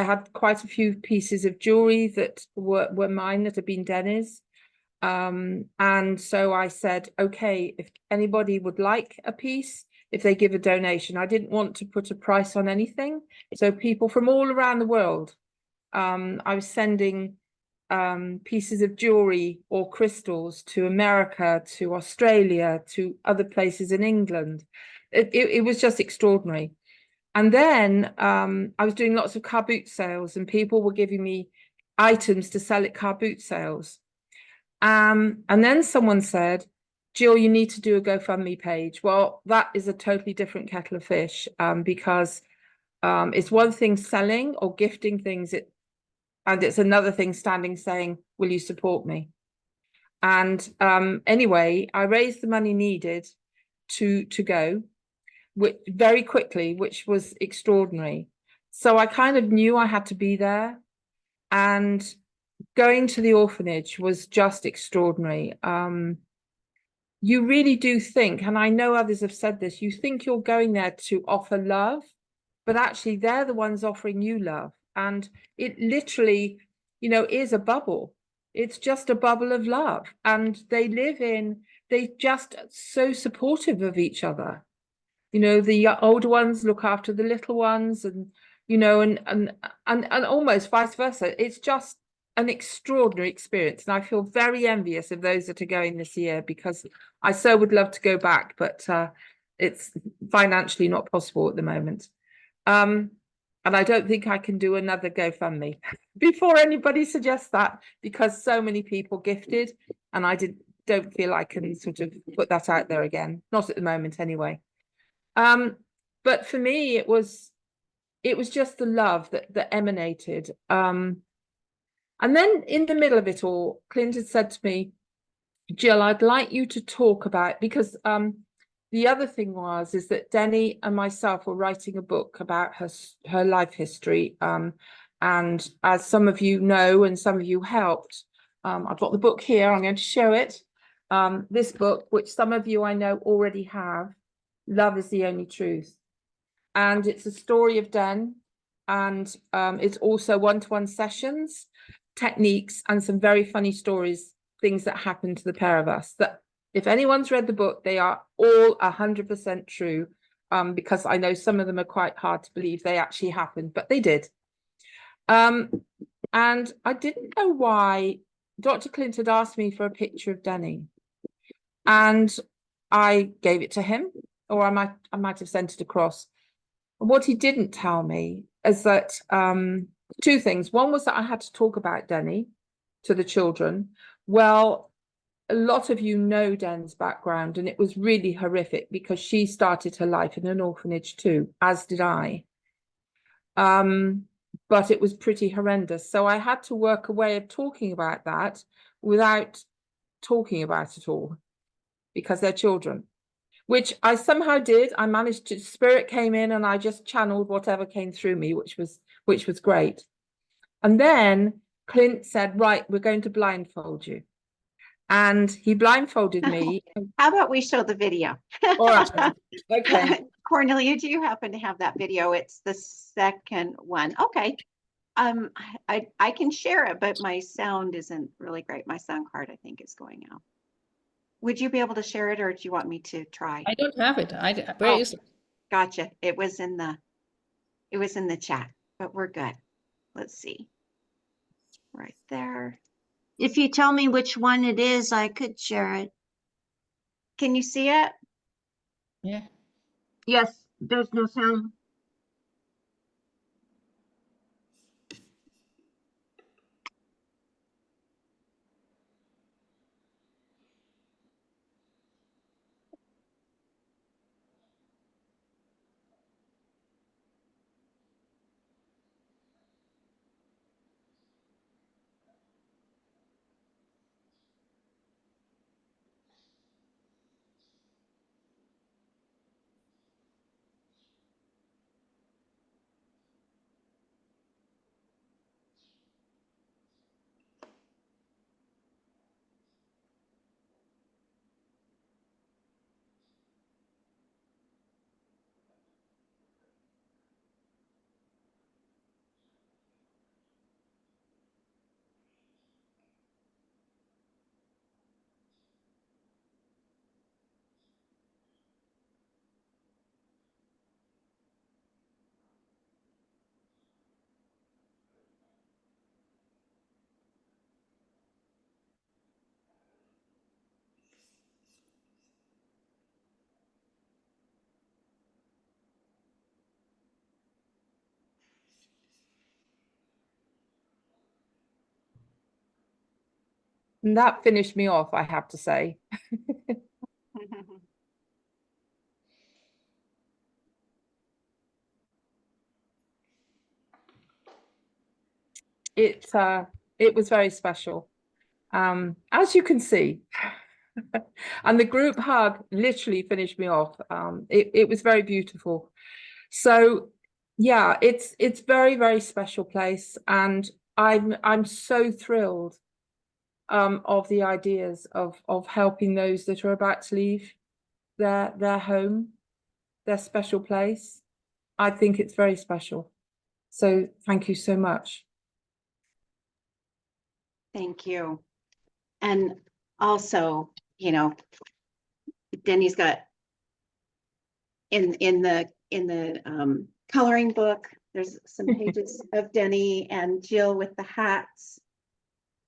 had quite a few pieces of jewelry that were mine that had been Denny's. And so I said, okay, if anybody would like a piece, if they give a donation, I didn't want to put a price on anything. So people from all around the world, I was sending pieces of jewelry or crystals to America, to Australia, to other places in England. It was just extraordinary. And then I was doing lots of car boot sales, and people were giving me items to sell at car boot sales. And then someone said, Jill, you need to do a GoFundMe page. Well, that is a totally different kettle of fish, because it's one thing selling or gifting things, and it's another thing standing saying, will you support me? And anyway, I raised the money needed to go very quickly, which was extraordinary. So I kind of knew I had to be there, and going to the orphanage was just extraordinary. You really do think, and I know others have said this, you think you're going there to offer love, but actually they're the ones offering you love. And it literally, is a bubble. It's just a bubble of love. And they just so supportive of each other. The older ones look after the little ones, and and almost vice versa. It's just an extraordinary experience, and I feel very envious of those that are going this year, because I so would love to go back, but it's financially not possible at the moment. And I don't think I can do another GoFundMe before anybody suggests that, because so many people gifted, and I don't feel I can sort of put that out there again, not at the moment anyway. But for me, it was just the love that emanated. And then in the middle of it all, Clint had said to me, Jill, I'd like you to talk about, because the other thing is that Denny and myself were writing a book about her life history. And as some of you know, and some of you helped, I've got the book here, I'm going to show it. This book, which some of you I know already have, Love is the Only Truth. And it's a story of Den, and it's also one-to-one sessions, techniques, and some very funny stories, things that happened to the pair of us, that if anyone's read the book, they are all 100% true, because I know some of them are quite hard to believe they actually happened, but they did. And I didn't know why Dr. Clint had asked me for a picture of Danny. And I gave it to him, or I might have sent it across. And what he didn't tell me is that two things. One was that I had to talk about Denny to the children. Well, a lot of you know Den's background, and it was really horrific because she started her life in an orphanage too, as did I. But it was pretty horrendous. So I had to work a way of talking about that without talking about it all, because they're children, which I somehow did. I managed to, spirit came in and I just channeled whatever came through me, which was great. And then Clint said, right, we're going to blindfold you. And he blindfolded me. How about we show the video? All right. Okay. Cornelia, do you happen to have that video? It's the second one. Okay. I can share it, but my sound isn't really great. My sound card, I think, is going out. Would you be able to share it, or do you want me to try? I don't have it. Where is it? Gotcha. It was in the chat, but we're good. Let's see. Right there. If you tell me which one it is, I could share it. Can you see it? Yeah. Yes, there's no sound. And that finished me off, I have to say. It was very special, as you can see. And the group hug literally finished me off. It was very beautiful. So yeah, it's very, very special place, and I'm so thrilled of the ideas of helping those that are about to leave their home, their special place. I think it's very special. So thank you so much. Thank you. And also, you know, Denny's got in the coloring book, there's some pages of Denny and Jill with the hats.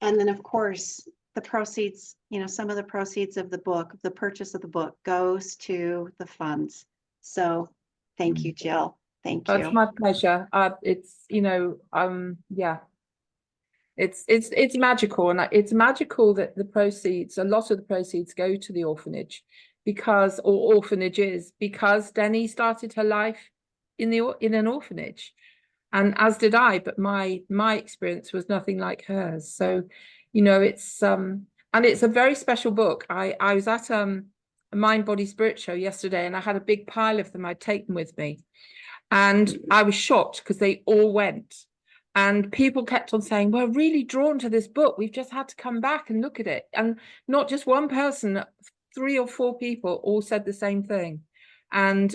And then of course, the proceeds, you know, some of the proceeds of the book, the purchase of the book goes to the funds. So thank you, Jill. Thank you. It's my pleasure. It's, you know, yeah. It's magical, and it's magical that the proceeds, a lot of the proceeds go to the orphanage because, or orphanages, because Denny started her life in an orphanage, and as did I, but my experience was nothing like hers. So, you know, it's and it's a very special book. I was at a Mind Body Spirit show yesterday, and I had a big pile of them I'd taken with me, and I was shocked because they all went. And people kept on saying, we're really drawn to this book. We've just had to come back and look at it. And not just one person, 3 or 4 people all said the same thing and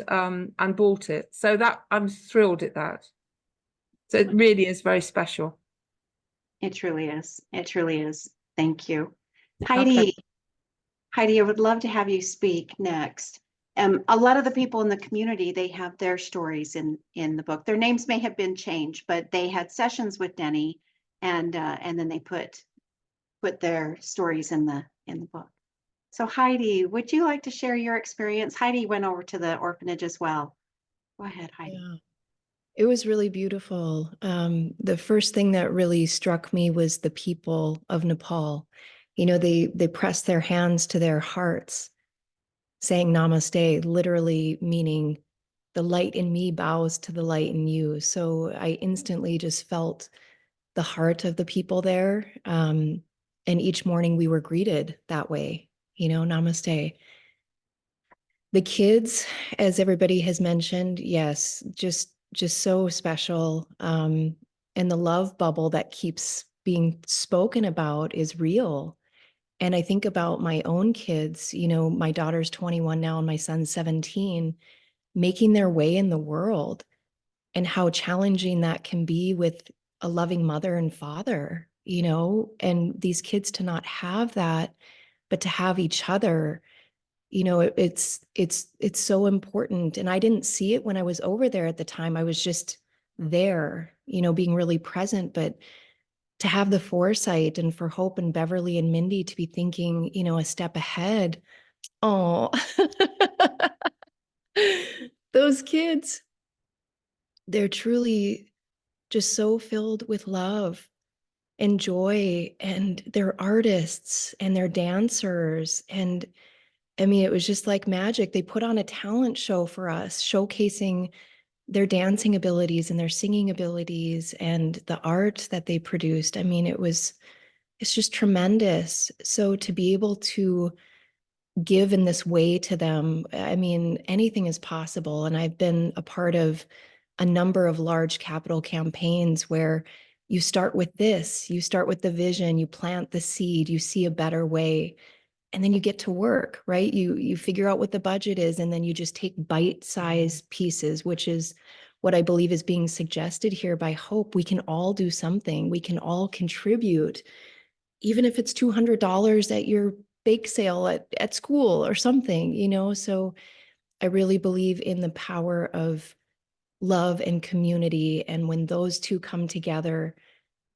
bought it. So that I'm thrilled at that. So it really is very special. It truly is. It truly is. Thank you. Heidi. Okay. Heidi, I would love to have you speak next. A lot of the people in the community, they have their stories in the book. Their names may have been changed, but they had sessions with Denny, and then they put their stories in the book. So Heidi, would you like to share your experience? Heidi went over to the orphanage as well. Go ahead, Heidi. Yeah. It was really beautiful. The first thing that really struck me was the people of Nepal. You know, they press their hands to their hearts, saying namaste, literally meaning the light in me bows to the light in you. So I instantly just felt the heart of the people there. And each morning we were greeted that way, you know, namaste. The kids, as everybody has mentioned, yes, just so special. And the love bubble that keeps being spoken about is real. And I think about my own kids, you know, my daughter's 21 now and my son's 17, making their way in the world, and how challenging that can be with a loving mother and father, you know, and these kids to not have that, but to have each other. You know, it's so important. And I didn't see it when I was over there at the time. I was just there, you know, being really present. But to have the foresight, and for Hope and Beverly and Mindy to be thinking, you know, a step ahead. Oh, those kids, they're truly just so filled with love and joy, and they're artists and they're dancers. And I mean, it was just like magic. They put on a talent show for us, showcasing their dancing abilities and their singing abilities and the art that they produced. I mean, it's just tremendous. So to be able to give in this way to them, I mean, anything is possible. And I've been a part of a number of large capital campaigns where you start with this, you start with the vision, you plant the seed, you see a better way, and then you get to work, right? You figure out what the budget is, and then you just take bite-sized pieces, which is what I believe is being suggested here by Hope. We can all do something. We can all contribute, even if it's $200 at your bake sale at school or something, you know? So I really believe in the power of love and community. And when those two come together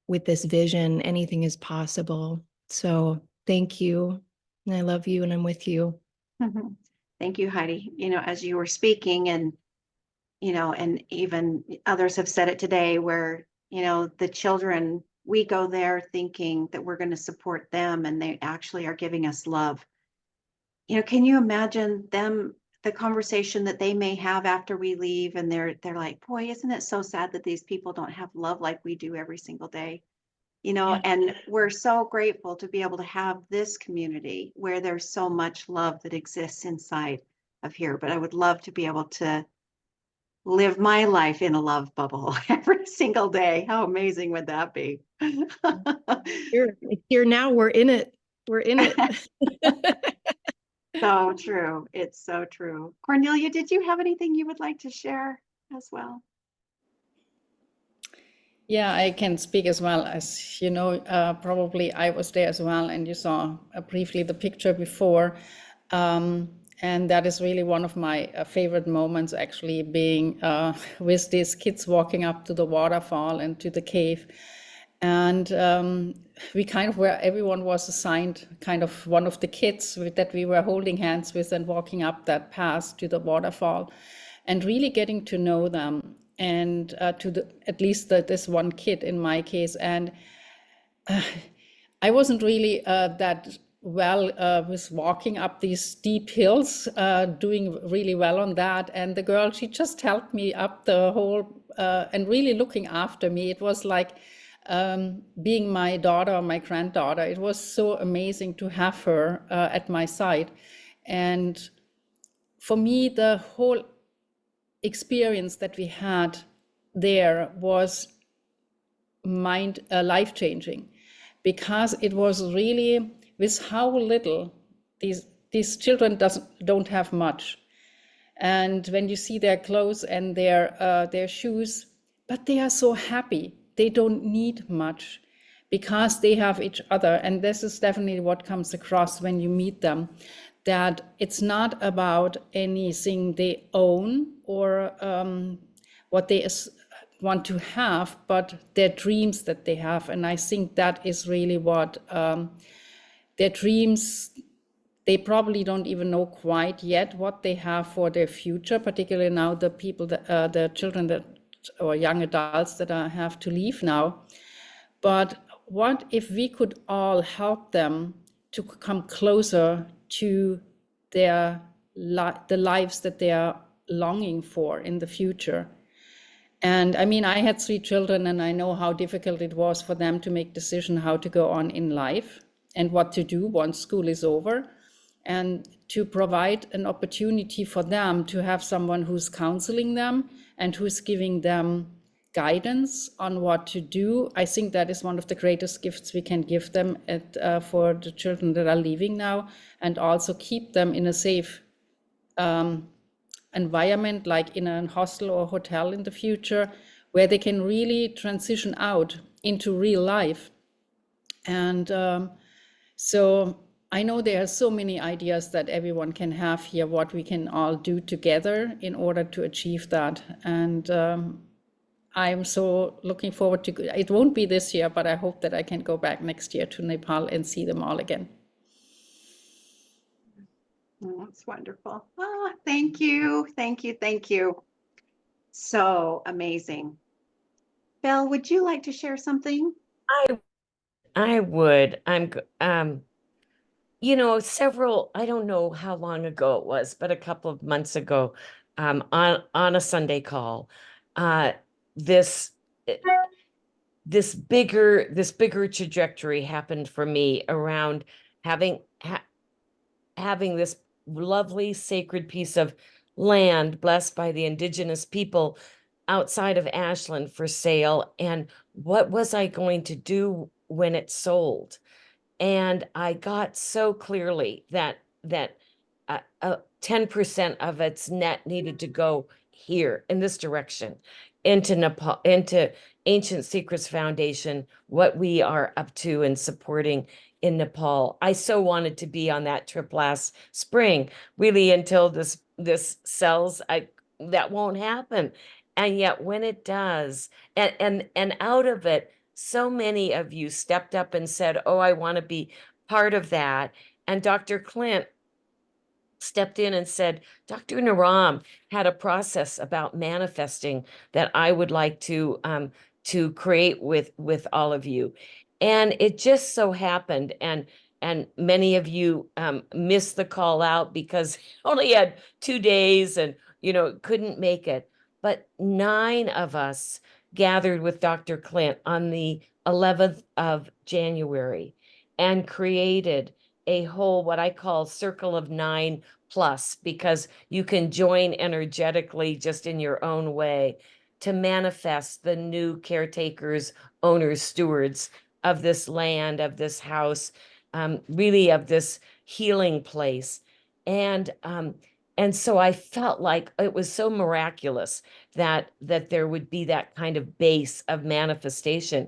with this vision, anything is possible. So thank you. And I love you, and I'm with you. Thank you, Heidi. You know, as you were speaking, and, you know, and even others have said it today, where, you know, the children, we go there thinking that we're going to support them, and they actually are giving us love. You know, can you imagine them, the conversation that they may have after we leave, and they're like, boy, isn't it so sad that these people don't have love like we do every single day? You know, Yeah. and we're so grateful to be able to have this community where there's so much love that exists inside of here. But I would love to be able to live my life in a love bubble every single day. How amazing would that be? It's here now. We're in it. We're in it. So true. It's so true. Cornelia, did you have anything you would like to share as well? Yeah, I can speak as well. As you know, probably I was there as well, and you saw briefly the picture before. And that is really one of my favorite moments, actually, being with these kids walking up to the waterfall and to the cave. And we kind of were, everyone was assigned kind of one of the kids that we were holding hands with and walking up that path to the waterfall, and really getting to know them, and to at least this one kid in my case. And I wasn't really that well with walking up these steep hills, doing really well on that. And the girl, she just helped me up the whole, and really looking after me. It was like being my daughter or my granddaughter. It was so amazing to have her at my side. And for me, the whole experience that we had there was life-changing, because it was really, with how little these children don't have much. And when you see their clothes and their shoes, but they are so happy. They don't need much because they have each other. And this is definitely what comes across when you meet them, that it's not about anything they own or what they want to have, but their dreams that they have. And I think that is really what their dreams, they probably don't even know quite yet what they have for their future, particularly now the people, the children that, or young adults that have to leave now. But what if we could all help them to come closer to the lives that they are longing for in the future? And I mean, I had 3 children, and I know how difficult it was for them to make decision how to go on in life and what to do once school is over, and to provide an opportunity for them to have someone who's counseling them and who's giving them guidance on what to do. I think that is one of the greatest gifts we can give them for the children that are leaving now, and also keep them in a safe environment, like in a hostel or hotel in the future, where they can really transition out into real life. And so I know there are so many ideas that everyone can have here, what we can all do together in order to achieve that. And I'm so looking forward to it. Won't be this year, but I hope that I can go back next year to Nepal and see them all again. Oh, that's wonderful. Oh, thank you. Thank you. Thank you. So amazing. Belle, would you like to share something? I would. You know, I don't know how long ago it was, but a couple of months ago, on a Sunday call, this this bigger trajectory happened for me around having this lovely sacred piece of land blessed by the indigenous people outside of Ashland for sale, and what was I going to do when it sold? And I got so clearly that 10% of its net needed to go here in this direction, into Nepal, into Ancient Secrets Foundation, what we are up to and supporting in Nepal. I so wanted to be on that trip last spring, really, until this sells. That won't happen. And yet when it does, and out of it, so many of you stepped up and said, oh, I want to be part of that. And Dr. Clint stepped in and said, Dr. Naram had a process about manifesting that I would like to create with all of you. And it just so happened, and many of you missed the call out because only had 2 days and, you know, couldn't make it. But 9 of us gathered with Dr. Clint on the 11th of January and created a whole, what I call Circle of 9 plus, because you can join energetically just in your own way to manifest the new caretakers, owners, stewards of this land, of this house, really of this healing place. And so I felt like it was so miraculous that there would be that kind of base of manifestation.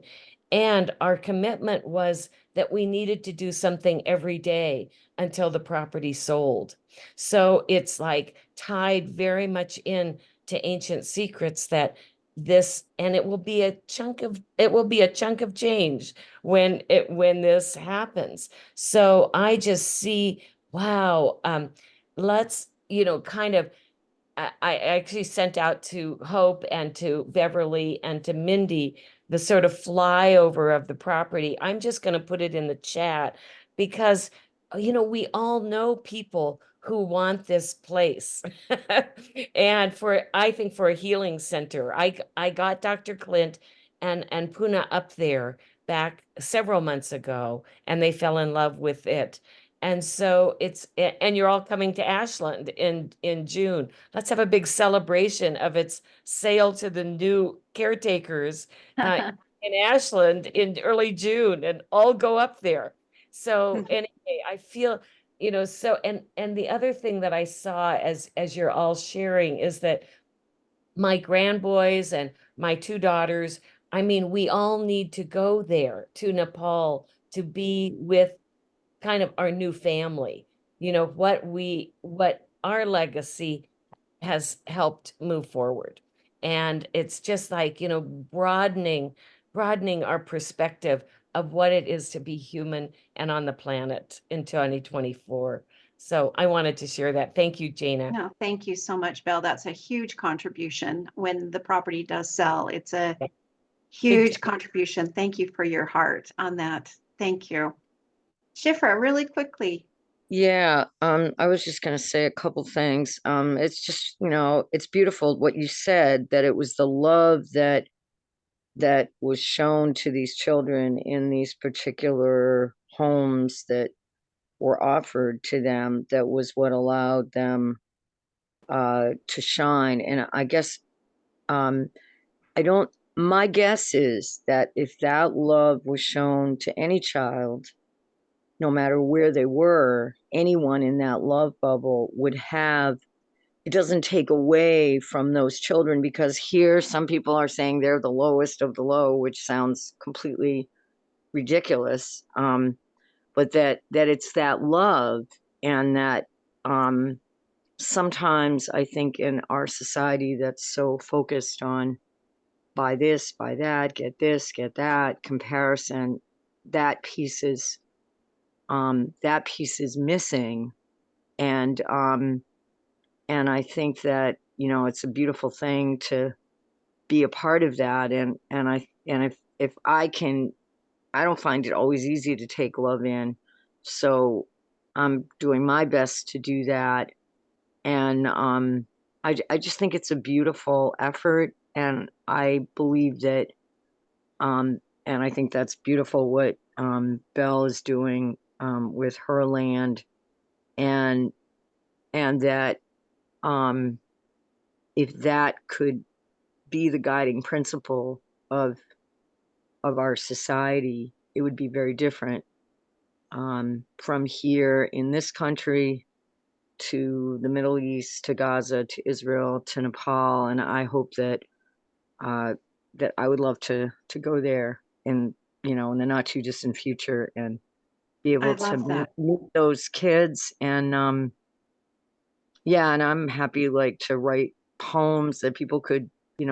And our commitment was that we needed to do something every day until the property sold. So it's like tied very much in to Ancient Secrets that this, and it will be a chunk of change when this happens. So I just see, wow, let's, you know, kind of, I actually sent out to Hope and to Beverly and to Mindy the sort of flyover of the property. I'm just going to put it in the chat because, you know, we all know people who want this place. And I think for a healing center, I got Dr. Clint and Puna up there back several months ago, and they fell in love with it. And so and you're all coming to Ashland in June. Let's have a big celebration of its sale to the new caretakers in Ashland in early June, and all go up there. So anyway, I feel, you know, so, and the other thing that I saw as you're all sharing is that my grandboys and my 2 daughters, I mean, we all need to go there to Nepal to be with kind of our new family, you know, what our legacy has helped move forward. And it's just like, you know, broadening our perspective of what it is to be human and on the planet in 2024. So I wanted to share that. Thank you, Jana. No, thank you so much, Bill. That's a huge contribution when the property does sell. It's a huge contribution. Thank you for your heart on that. Thank you. Shifra, really quickly. Yeah, I was just going to say a couple things. It's just, it's beautiful what you said, that it was the love that was shown to these children in these particular homes that were offered to them that was what allowed them to shine. And I guess my guess is that if that love was shown to any child, no matter where they were, anyone in that love bubble would have, it doesn't take away from those children, because here some people are saying they're the lowest of the low, which sounds completely ridiculous. But that it's that love, and that sometimes I think in our society that's so focused on buy this, buy that, get this, get that, comparison, that piece is missing. And I think that, it's a beautiful thing to be a part of that. And if I can, I don't find it always easy to take love in. So I'm doing my best to do that. And I just think it's a beautiful effort. And I believe that, and I think that's beautiful what Belle is doing with her land. And that if that could be the guiding principle of our society, it would be very different from here in this country to the Middle East, to Gaza, to Israel, to Nepal. And I hope that that I would love to go there in in the not too distant future, and be able to meet those kids. And yeah, and I'm happy to write poems that people could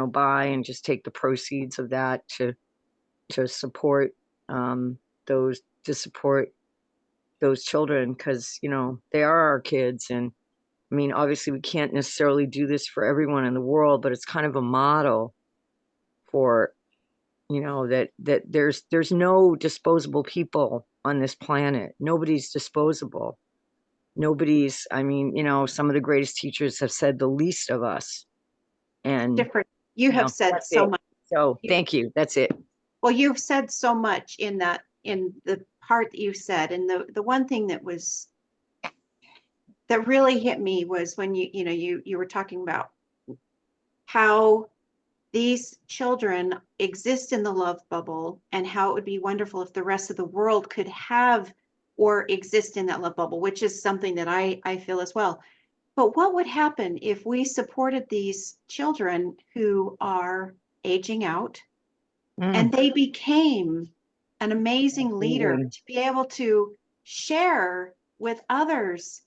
buy, and just take the proceeds of that to support those children, because they are our kids. And I mean, obviously we can't necessarily do this for everyone in the world, but it's kind of a model for that there's no disposable people on this planet. Nobody's disposable. Nobody's, I mean, some of the greatest teachers have said the least of us. And Different. You have said so much. So thank you. That's it. Well, you've said so much in the part that you said. And the one thing that really hit me was when you were talking about how these children exist in the love bubble, and how it would be wonderful if the rest of the world could have or exist in that love bubble, which is something that I feel as well. But what would happen if we supported these children who are aging out, and they became an amazing leader to be able to share with others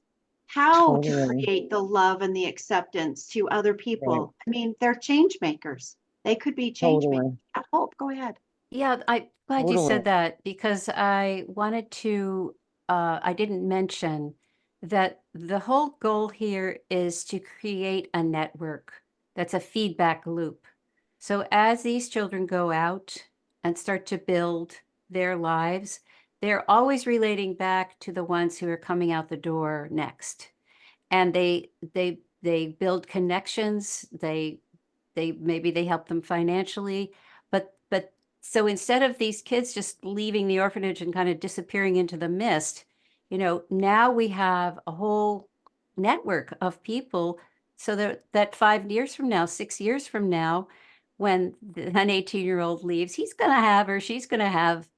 how to create the love and the acceptance to other people? Right. I mean, they're change makers. They could be change makers. Hope, go ahead. Yeah, I'm glad you said that, because I wanted to, I didn't mention that the whole goal here is to create a network that's a feedback loop. So as these children go out and start to build their lives, they're always relating back to the ones who are coming out the door next. And they build connections. Maybe they help them financially, but so instead of these kids just leaving the orphanage and kind of disappearing into the mist, now we have a whole network of people, so that 5 years from now, 6 years from now, when an 18-year-old leaves, he's going to have, or she's going to have,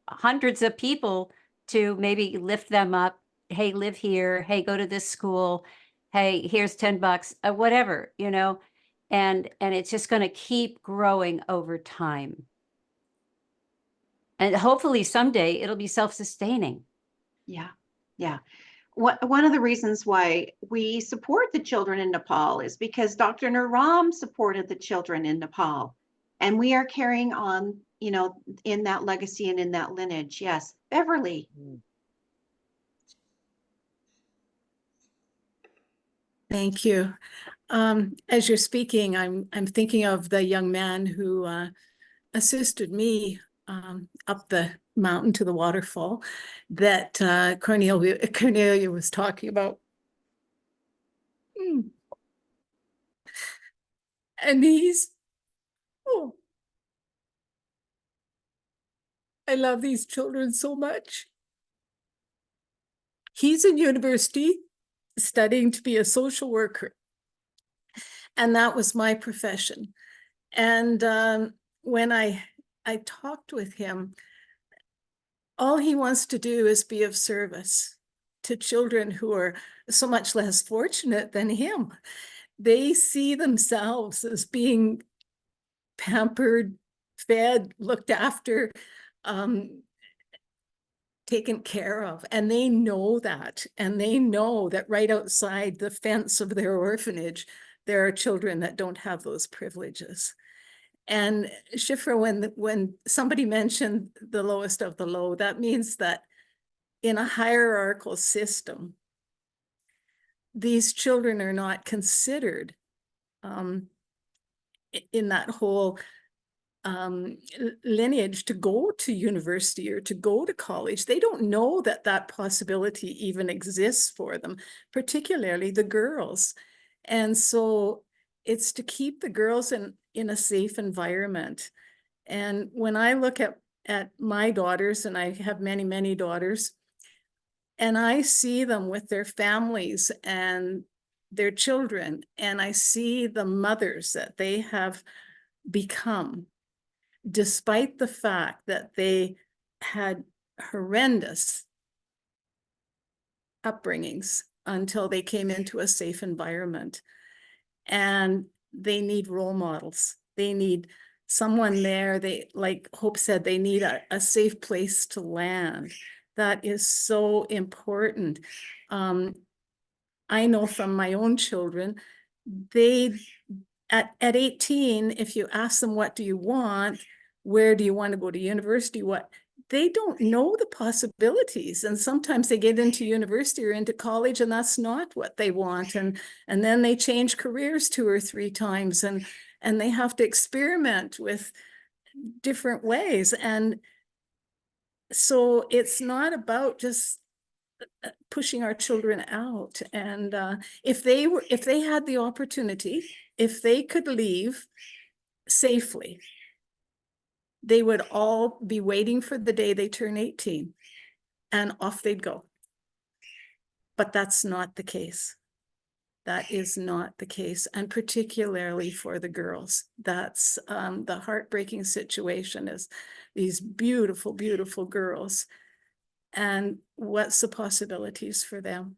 hundreds of people to maybe lift them up. Hey, live here. Hey, go to this school. Hey, here's $10, whatever, and it's just going to keep growing over time. And hopefully someday it'll be self-sustaining. Yeah. Yeah. One of the reasons why we support the children in Nepal is because Dr. Naram supported the children in Nepal. And we are carrying on, in that legacy and in that lineage. Yes. Beverly. Thank you. As you're speaking, I'm thinking of the young man who assisted me up the mountain to the waterfall that Cornelia was talking about. And oh, I love these children so much. He's in university studying to be a social worker. And that was my profession. And when I talked with him, all he wants to do is be of service to children who are so much less fortunate than him. They see themselves as being pampered, fed, looked after, taken care of. And they know that. And they know that right outside the fence of their orphanage, there are children that don't have those privileges. And Shifra, when somebody mentioned the lowest of the low, that means that in a hierarchical system, these children are not considered in that whole lineage to go to university or to go to college. They don't know that that possibility even exists for them, particularly the girls. And so it's to keep the girls in a safe environment. And when I look at my daughters, and I have many, many daughters, and I see them with their families and their children, and I see the mothers that they have become, despite the fact that they had horrendous upbringings until they came into a safe environment. And they need role models. They need someone there. They, like Hope said, they need a safe place to land. That is so important. I know from my own children, they, at 18, if you ask them, what do you want? Where do you want to go to university? They don't know the possibilities. And sometimes they get into university or into college and that's not what they want. And then they change careers 2 or 3 times and they have to experiment with different ways. And so it's not about just pushing our children out. And if they had the opportunity, if they could leave safely, they would all be waiting for the day they turn 18 and off they'd go. But that's not the case. That is not the case. And particularly for the girls, that's the heartbreaking situation is these beautiful, beautiful girls. And what's the possibilities for them?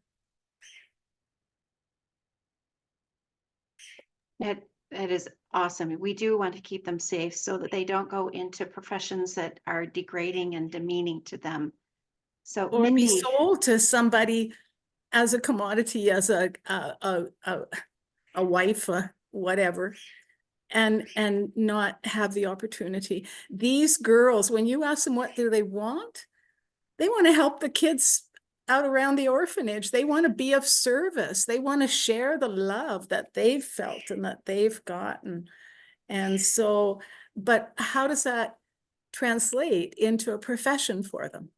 That is awesome. We do want to keep them safe so that they don't go into professions that are degrading and demeaning to them. So Or Mindy, be sold to somebody as a commodity, as a wife, whatever, and not have the opportunity. These girls, when you ask them what do they want to help the kids out around the orphanage. They want to be of service. They want to share the love that they've felt and that they've gotten. And so, but how does that translate into a profession for them?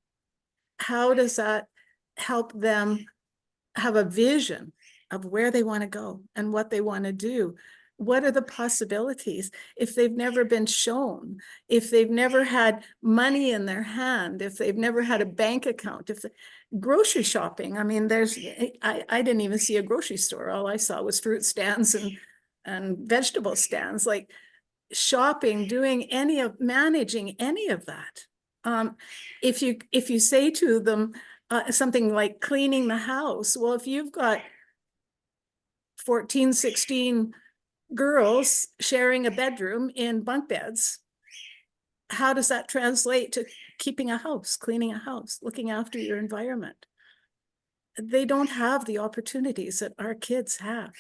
How does that help them have a vision of where they want to go and what they want to do? What are the possibilities if they've never been shown, if they've never had money in their hand, if they've never had a bank account, if grocery shopping? I mean, I didn't even see a grocery store. All I saw was fruit stands and vegetable stands. Like shopping, managing any of that. If you say to them something like cleaning the house, well, if you've got 14, 16 girls sharing a bedroom in bunk beds, how does that translate to keeping a house, cleaning a house, looking after your environment? They don't have the opportunities that our kids have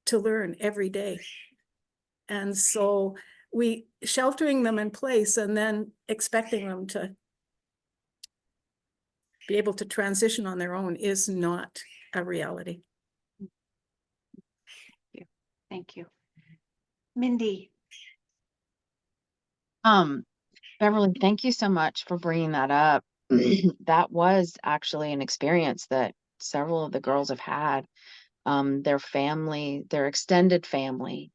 to learn every day. And so we sheltering them in place and then expecting them to be able to transition on their own is not a reality. Thank you. Mindy. Beverly, thank you so much for bringing that up. That was actually an experience that several of the girls have had. Their family, their extended family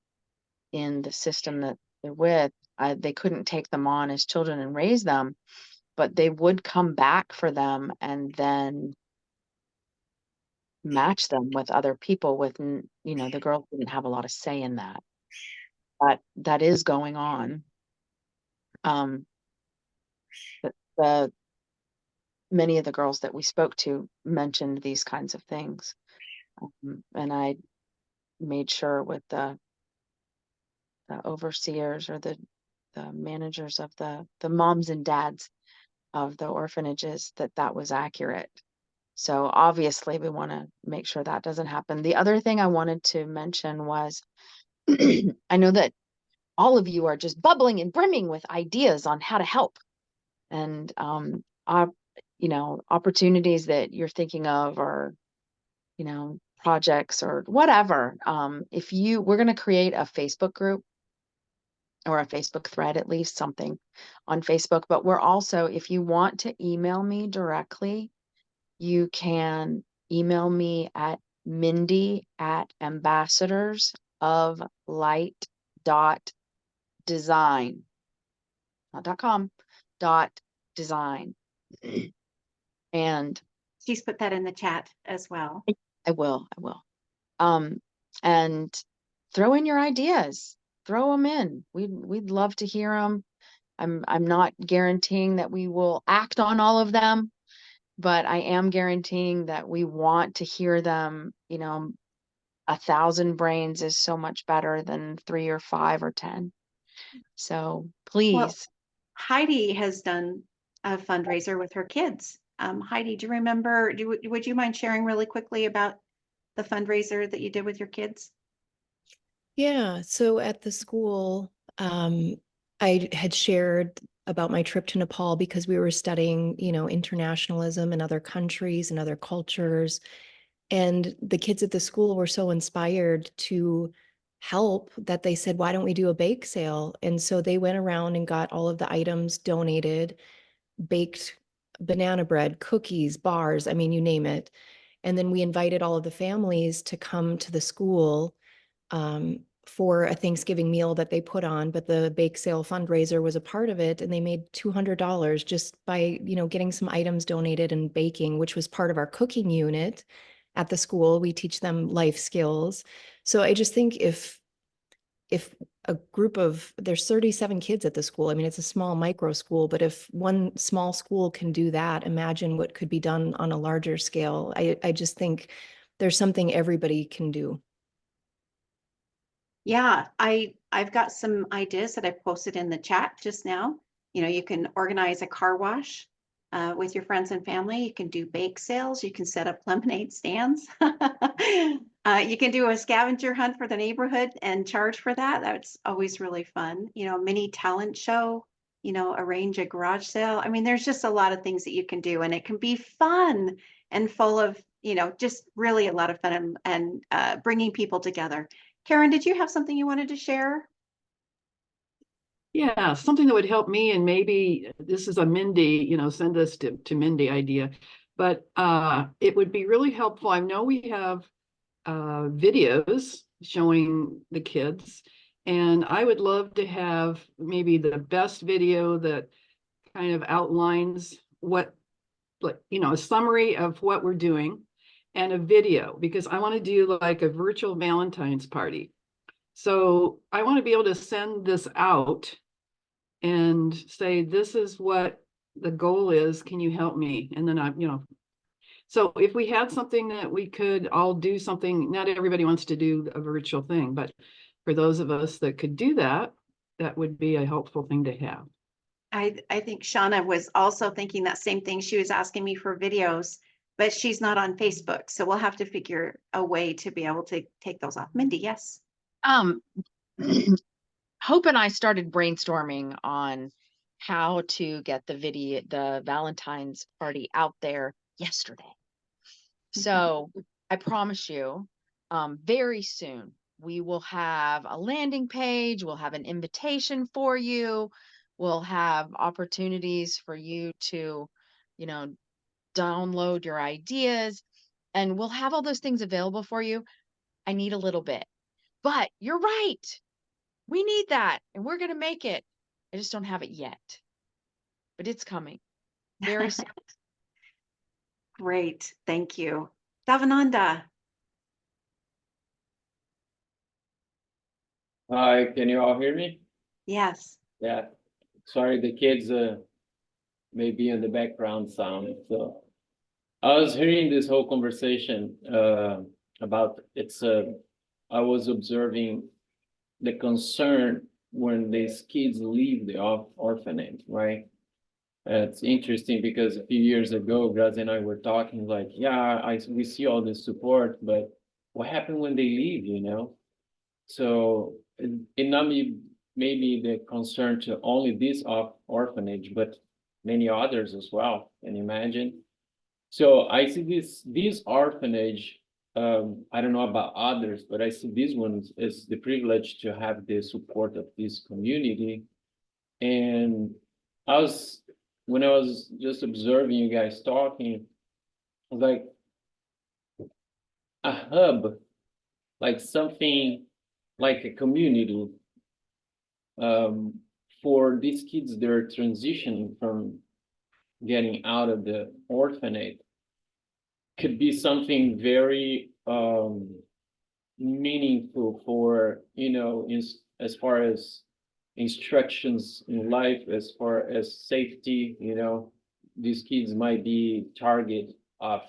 in the system that they're with, they couldn't take them on as children and raise them, but they would come back for them and then match them with other people with, the girls didn't have a lot of say in that. But that is going on. The many of the girls that we spoke to mentioned these kinds of things. And I made sure with the overseers or the managers of the moms and dads of the orphanages that was accurate. So obviously we want to make sure that doesn't happen. The other thing I wanted to mention was I know that all of you are just bubbling and brimming with ideas on how to help. And opportunities that you're thinking of, or projects or whatever. We're going to create a Facebook group or a Facebook thread, at least something on Facebook, but we're also, if you want to email me directly, you can email me at mindy@ambassadorsoflight.design, not .com, .design. And she's put that in the chat as well. I will. And throw in your ideas, throw them in. We'd love to hear them. I'm not guaranteeing that we will act on all of them, but I am guaranteeing that we want to hear them. 1,000 brains is so much better than 3 or 5 or 10. So please. Well, Heidi has done a fundraiser with her kids. Heidi, do you remember, would you mind sharing really quickly about the fundraiser that you did with your kids? Yeah, so at the school, I had shared about my trip to Nepal because we were studying, internationalism in other countries and other cultures. And the kids at the school were so inspired to help that they said, why don't we do a bake sale? And so they went around and got all of the items donated, baked banana bread, cookies, bars, I mean, you name it. And then we invited all of the families to come to the school for a Thanksgiving meal that they put on, but the bake sale fundraiser was a part of it. And they made $200 just by, getting some items donated and baking, which was part of our cooking unit at the school. We teach them life skills. So I just think if a group of, there's 37 kids at the school. I mean, it's a small micro school, but if one small school can do that, imagine what could be done on a larger scale. I just think there's something everybody can do. Yeah, I've got some ideas that I posted in the chat just now. You can organize a car wash with your friends and family. You can do bake sales. You can set up lemonade stands. You can do a scavenger hunt for the neighborhood and charge for that. That's always really fun. Mini talent show, arrange a garage sale. I mean, there's just a lot of things that you can do, and it can be fun and full of, just really a lot of fun and bringing people together. Karen, did you have something you wanted to share? Yeah, something that would help me, and maybe this is a Mindy, send this to Mindy idea, but it would be really helpful. I know we have videos showing the kids, and I would love to have maybe the best video that kind of outlines what, a summary of what we're doing, and a video, because I want to do like a virtual Valentine's party. So I want to be able to send this out and say, this is what the goal is. Can you help me? And then so if we had something that we could all do something, not everybody wants to do a virtual thing, but for those of us that could do that, that would be a helpful thing to have. I think Shauna was also thinking that same thing. She was asking me for videos, but she's not on Facebook. So we'll have to figure a way to be able to take those off. Mindy, yes. Hope and I started brainstorming on how to get the Valentine's party out there yesterday. So I promise you, very soon we will have a landing page, we'll have an invitation for you, we'll have opportunities for you to, you know, download your ideas, and we'll have all those things available for you. I need a little bit. But you're right. We need that, and we're going to make it. I just don't have it yet. But it's coming very soon. Great. Thank you. Davananda. Hi, can you all hear me? Yes. Yeah. Sorry, the kids may be in the background sound. So I was hearing this whole conversation about I was observing the concern when these kids leave the orphanage, right? It's interesting because a few years ago, Grazi and I were talking like, yeah, we see all this support, but what happened when they leave, you know? So it not maybe the concern to only this orphanage, but many others as well. Can you imagine? So I see this orphanage. I don't know about others, but I see this one as the privilege to have the support of this community. And when I was just observing you guys talking, I was like a hub, like something like a community for these kids. They're transitioning from getting out of the orphanage. Could be something very meaningful for, you know, as far as instructions in life, as far as safety. You know, these kids might be target of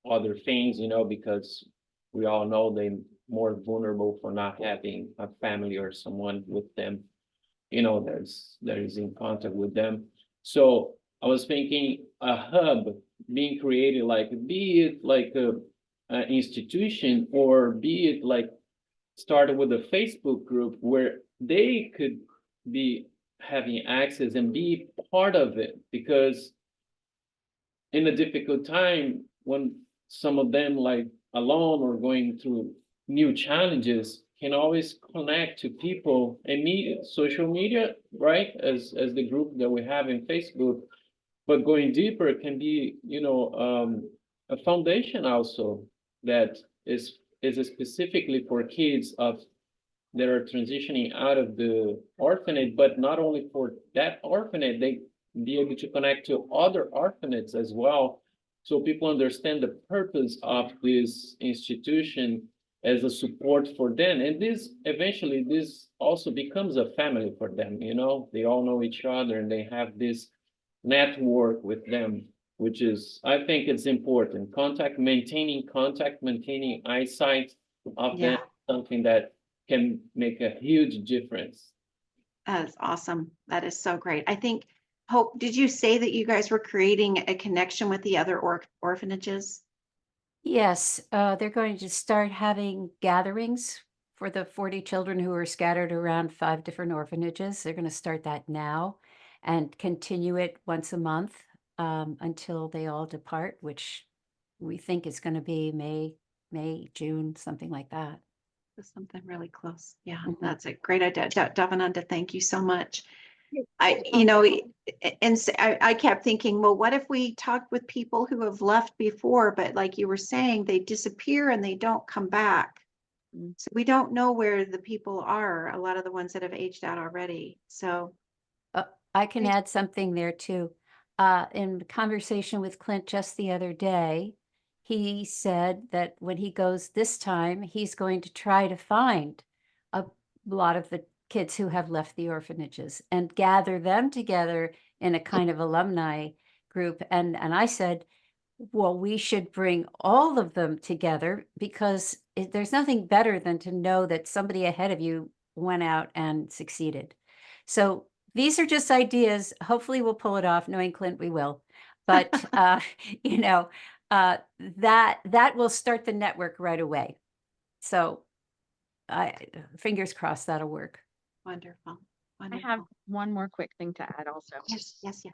other things, you know, because we all know they're more vulnerable for not having a family or someone with them, you know, that is in contact with them. So I was thinking a hub being created, like be it like an institution, or be it like started with a Facebook group where they could be having access and be part of it. Because in a difficult time, when some of them like alone or going through new challenges, can always connect to people and meet social media, right? As the group that we have in Facebook, but going deeper can be, you know, a foundation also that is specifically for kids of that are transitioning out of the orphanage, but not only for that orphanage, they be able to connect to other orphanages as well. So people understand the purpose of this institution as a support for them. And this eventually, this also becomes a family for them, you know, they all know each other and they have this network with them, which is, I think it's important. Maintaining eyesight of them, something that can make a huge difference. That is awesome. That is so great. I think, Hope, did you say that you guys were creating a connection with the other orphanages? Yes, they're going to start having gatherings for the 40 children who are scattered around 5 different orphanages. They're going to start that now and continue it once a month until they all depart, which we think is going to be May, June, something like that. Something really close. Yeah, Mhm. that's a great idea. Davananda, thank you so much. You know, and I kept thinking, well, what if we talked with people who have left before, but like you were saying, they disappear and they don't come back. So we don't know where the people are, a lot of the ones that have aged out already. So I can add something there too. In conversation with Clint just the other day, he said that when he goes this time, he's going to try to find a lot of the kids who have left the orphanages and gather them together in a kind of alumni group. And I said, well, we should bring all of them together because there's nothing better than to know that somebody ahead of you went out and succeeded. So these are just ideas. Hopefully we'll pull it off. Knowing Clint, we will. But, you know, that will start the network right away. So fingers crossed that'll work. wonderful. I have one more quick thing to add also. Yes.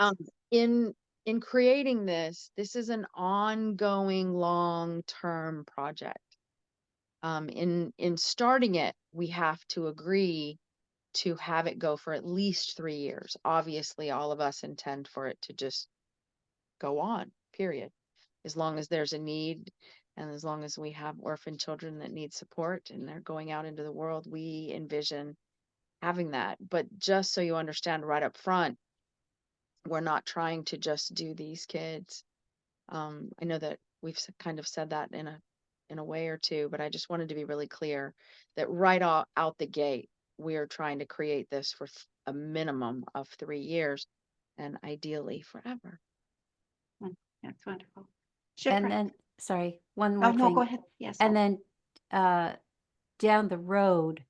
In creating this is an ongoing long-term project. In starting it, we have to agree to have it go for at least 3 years. Obviously, all of us intend for it to just go on, period. As long as there's a need and as long as we have orphan children that need support and they're going out into the world, we envision having that. But just so you understand right up front, we're not trying to just do these kids. I know that we've kind of said that in a way or two, but I just wanted to be really clear that right out the gate, we are trying to create this for a minimum of 3 years and ideally forever. That's wonderful. And Shipra. then, sorry, one Oh, more no, thing. go ahead. Yes. And then down the road,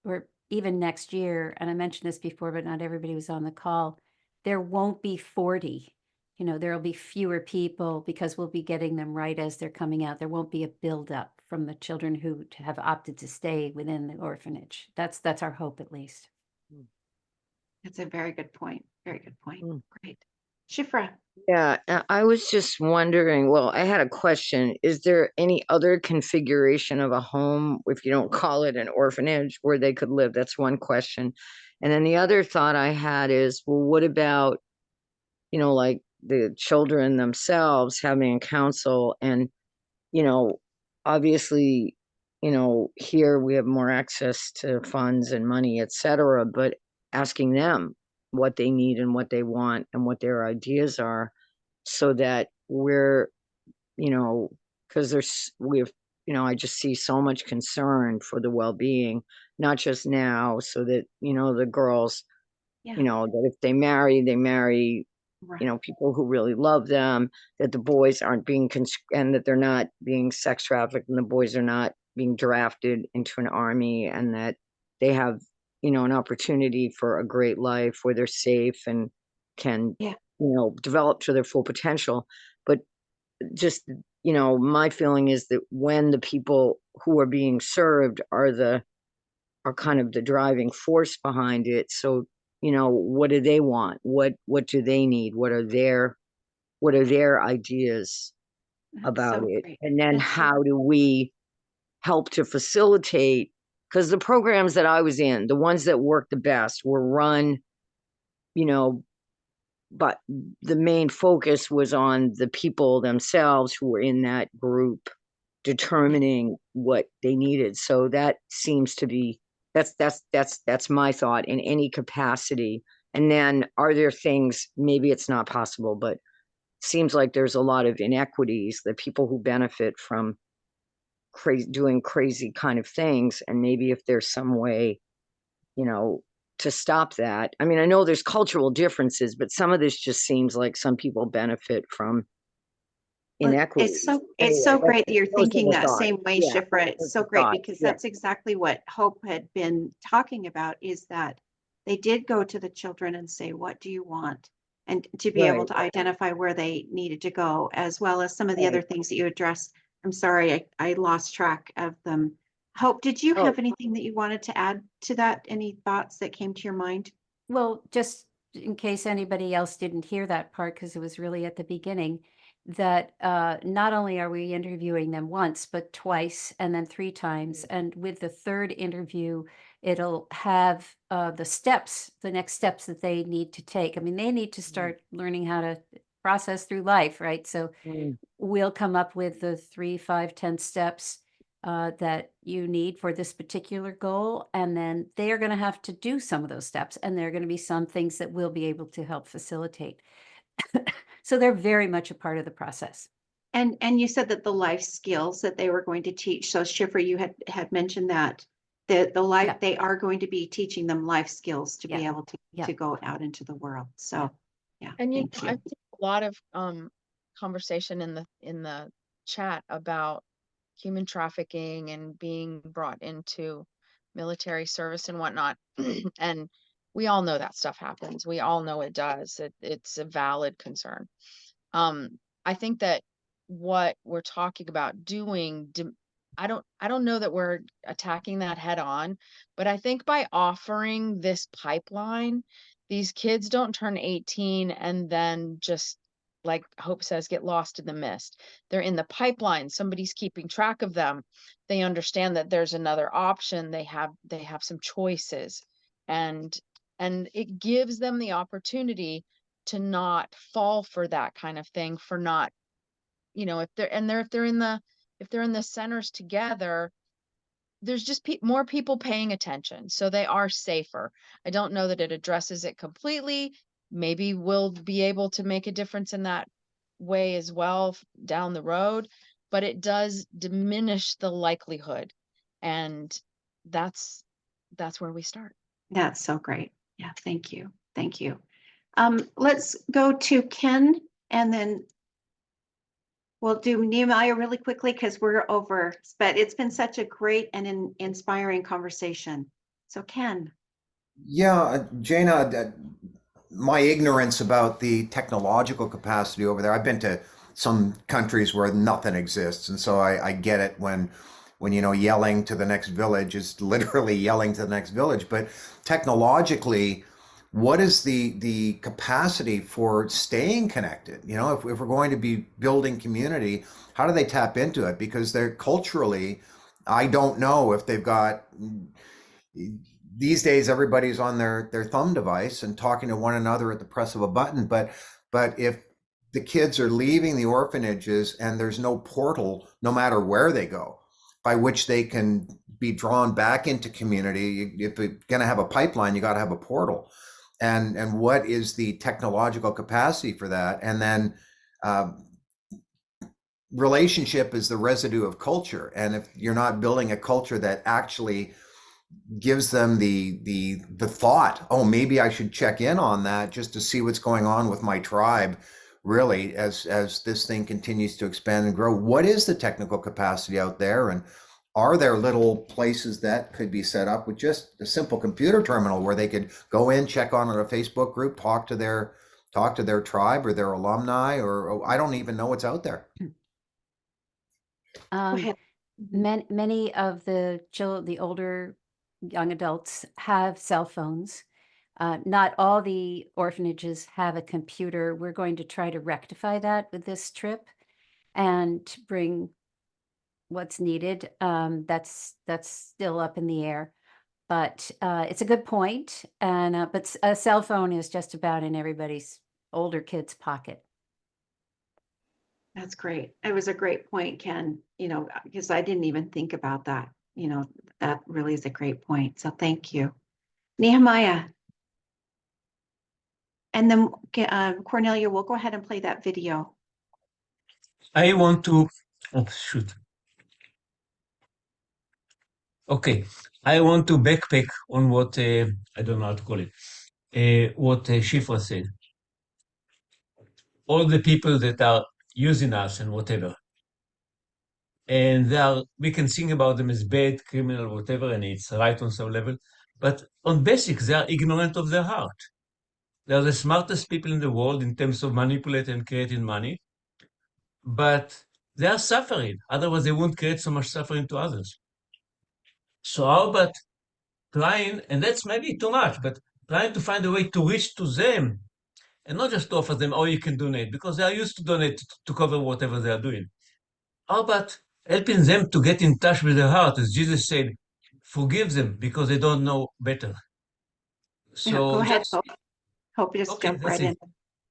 or even next year, and I mentioned this before, but not everybody was on the call, there won't be 40. You know, there'll be fewer people because we'll be getting them right as they're coming out. There won't be a buildup from the children who have opted to stay within the orphanage. That's our hope, at least. That's a very good point. Very good point. Mm. Great. Shifra. Yeah, I was just wondering, well, I had a question. Is there any other configuration of a home, if you don't call it an orphanage, where they could live? That's one question. And then the other thought I had is, well, what about, like the children themselves having counsel and, obviously, here we have more access to funds and money, et cetera, but asking them what they need and what they want and what their ideas are, so that we're, because I just see so much concern for the well-being, not just now, so that, the girls, Yeah. that if they marry, Right. people who really love them, that the boys aren't being, and that they're not being sex trafficked and the boys are not being drafted into an army, and that they have, an opportunity for a great life where they're safe and can, Yeah. develop to their full potential. But just, my feeling is that when the people who are being served are kind of the driving force behind it. So, what do they want? What do they need? What are their ideas That's about so it? great. And then That's so how do we help to facilitate? Because the programs that I was in, the ones that worked the best, were run, but the main focus was on the people themselves who were in that group determining what they needed. So that seems to be, that's my thought in any capacity. And then are there things, maybe it's not possible, but seems like there's a lot of inequities, the people who benefit from doing crazy kind of things. And maybe if there's some way, to stop that. I mean, I know there's cultural differences, but some of this just seems like some people benefit from Well, inequity. it's so Anyway, great that you're those are thinking the that thoughts. same way, Yeah, Shifra. It's those so are the great thoughts. because Yeah. that's exactly what Hope had been talking about, is that they did go to the children and say, what do you want? And to be able Right. to identify where they needed to go, as well as some of the Right. other things that you addressed. I'm sorry, I lost track of them. Hope, did you Oh. have anything that you wanted to add to that? Any thoughts that came to your mind? Well, just in case anybody else didn't hear that part, because it was really at the beginning, that not only are we interviewing them once, but twice and then 3 times. And with the third interview, it'll have the next steps that they need to take. I mean, they need to start learning how to process through life, right? So we'll come up with the 3, 5, 10 steps that you need for this particular goal. And then they are going to have to do some of those steps. And there are going to be some things that we'll be able to help facilitate. So they're very much a part of the process. And you said that the life skills that they were going to teach. So Shifra, you had mentioned that the life, Yeah. they are going to be teaching them life skills to be Yeah. able Yeah. to go out into the world. So yeah, And thank I you. think a lot of conversation in the chat about human trafficking and being brought into military service and whatnot. And we all know that stuff happens. We all know it does. It's a valid concern. I think that what we're talking about doing, I don't know that we're attacking that head on, but I think by offering this pipeline, these kids don't turn 18 and then just like Hope says, get lost in the mist. They're in the pipeline. Somebody's keeping track of them. They understand that there's another option. They have some choices, and it gives them the opportunity to not fall for that kind of thing, for not, if they're in the centers together, there's just more people paying attention, so they are safer. I don't know that it addresses it completely. Maybe we'll be able to make a difference in that way as well down the road, but it does diminish the likelihood, and that's where we start. That's so great. Yeah, thank you. Thank you. Let's go to Ken, and then we'll do Nehemiah really quickly because we're over, but it's been such a great and inspiring conversation. So Ken. Yeah, Jaina, my ignorance about the technological capacity over there, I've been to some countries where nothing exists. And so I get it when yelling to the next village is literally yelling to the next village. But technologically, what is the capacity for staying connected? If we're going to be building community, how do they tap into it? Because they're culturally, I don't know if they've got, these days everybody's on their thumb device and talking to one another at the press of a button. But if the kids are leaving the orphanages and there's no portal, no matter where they go, by which they can be drawn back into community, if you're going to have a pipeline, you got to have a portal. And what is the technological capacity for that? And then relationship is the residue of culture. And if you're not building a culture that actually gives them the thought, oh, maybe I should check in on that just to see what's going on with my tribe, really, as this thing continues to expand and grow. What is the technical capacity out there? And are there little places that could be set up with just a simple computer terminal where they could go in, check on a Facebook group, talk to their tribe or their alumni, or I don't even know what's out there. Go ahead. Many of the older young adults have cell phones. Not all the orphanages have a computer. We're going to try to rectify that with this trip and bring what's needed. That's still up in the air, but it's a good point. And but a cell phone is just about in everybody's older kid's pocket. That's great. It was a great point, Ken, because I didn't even think about that. That really is a great point. So thank you. Nehemiah. And then Cornelia, we'll go ahead and play that video. I want to, oh, shoot. Okay, I want to backpack on what, I don't know how to call it, what Shifra said. All the people that are using us and whatever. And we can think about them as bad, criminal, whatever, and it's right on some level. But on basics, they are ignorant of their heart. They are the smartest people in the world in terms of manipulating and creating money. But they are suffering. Otherwise, they won't create so much suffering to others. So how about trying, and that's maybe too much, but trying to find a way to reach to them and not just to offer them, oh, you can donate, because they are used to donate to cover whatever they are doing. How about helping them to get in touch with their heart, as Jesus said, forgive them because they don't know better. So go ahead, Hope just okay, jump right in.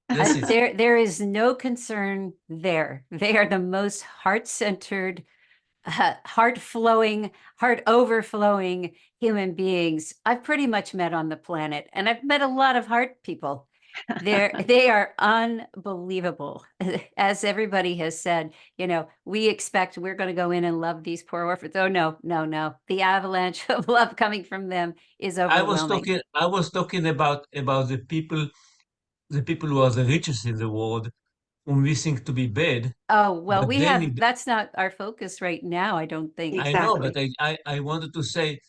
That's it. There is no concern there. They are the most heart-centered, heart-flowing, heart-overflowing human beings I've pretty much met on the planet. And I've met a lot of heart people. They are unbelievable. As everybody has said, we expect we're going to go in and love these poor orphans. Oh, no. The avalanche of love coming from them is overwhelming. I was talking about the people who are the richest in the world, whom we think to be bad. Oh, well, that's not our focus right now, I don't think. Exactly. I know, but I wanted to say,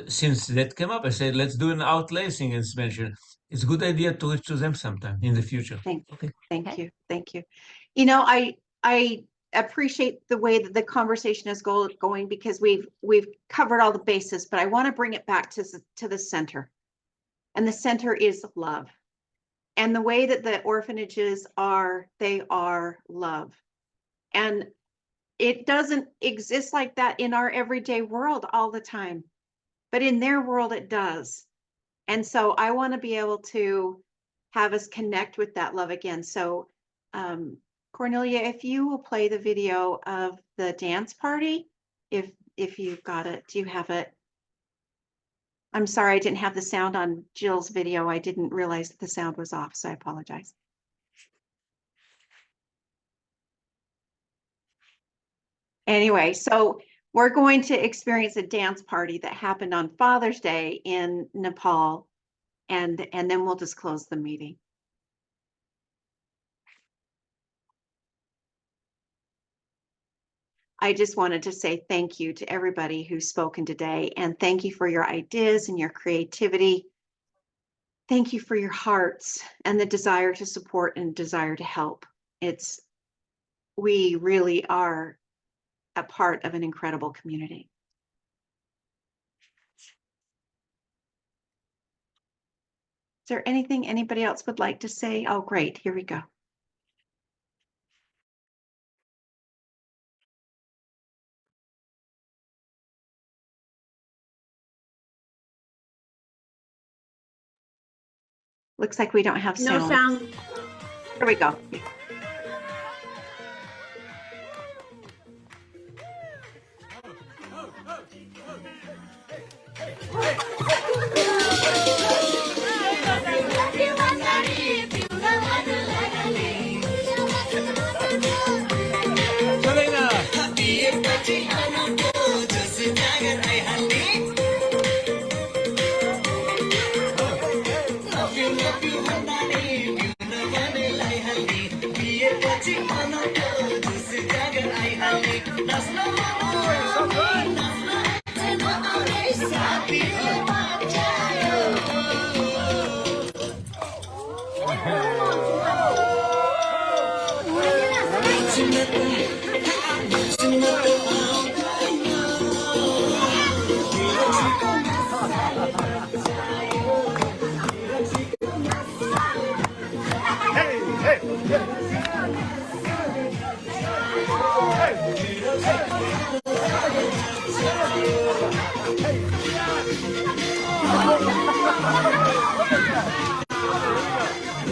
since that came up, I said, let's do an outlacing expansion. It's a good idea to reach to them sometime in the future. Thank you. I appreciate the way that the conversation is going because we've covered all the bases, but I want to bring it back to the center. And the center is love. And the way that the orphanages are, they are love. And it doesn't exist like that in our everyday world all the time, but in their world it does. And so I want to be able to have us connect with that love again. So Cornelia, if you will play the video of the dance party, if you've got it. Do you have it? I'm sorry, I didn't have the sound on Jill's video. I didn't realize that the sound was off, so I apologize. Anyway, so we're going to experience a dance party that happened on Father's Day in Nepal, and then we'll just close the meeting. I just wanted to say thank you to everybody who's spoken today, and thank you for your ideas and your creativity. Thank you for your hearts and the desire to support and desire to help. We really are a part of an incredible community. Is there anything anybody else would like to say? Oh, great. Here we go. Looks like we don't have sound. No sound. Here we go.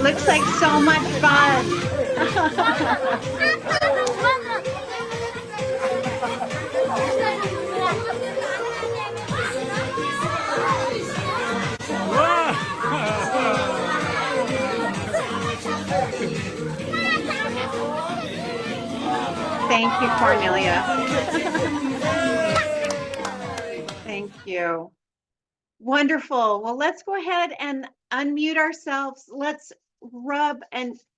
Looks like so much fun. Thank you, Cornelia. Thank you. Wonderful. Well, let's go ahead and unmute ourselves. Let's rub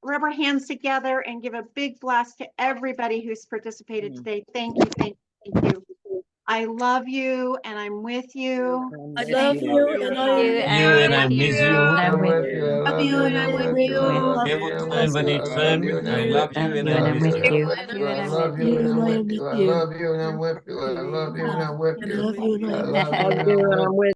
our hands together and give a big blast to everybody who's participated today. Thank you, thank you, thank you. I love you and I'm with you. I love you and I I'm with you. I'm with you. love you and I'm with you. Love you. Every time when it's fun, I love you and I'm with you. I love you and I'm with you. I love you and I'm with you. I love you and I'm with you. I love you and I'm with you. I love you and I'm with you.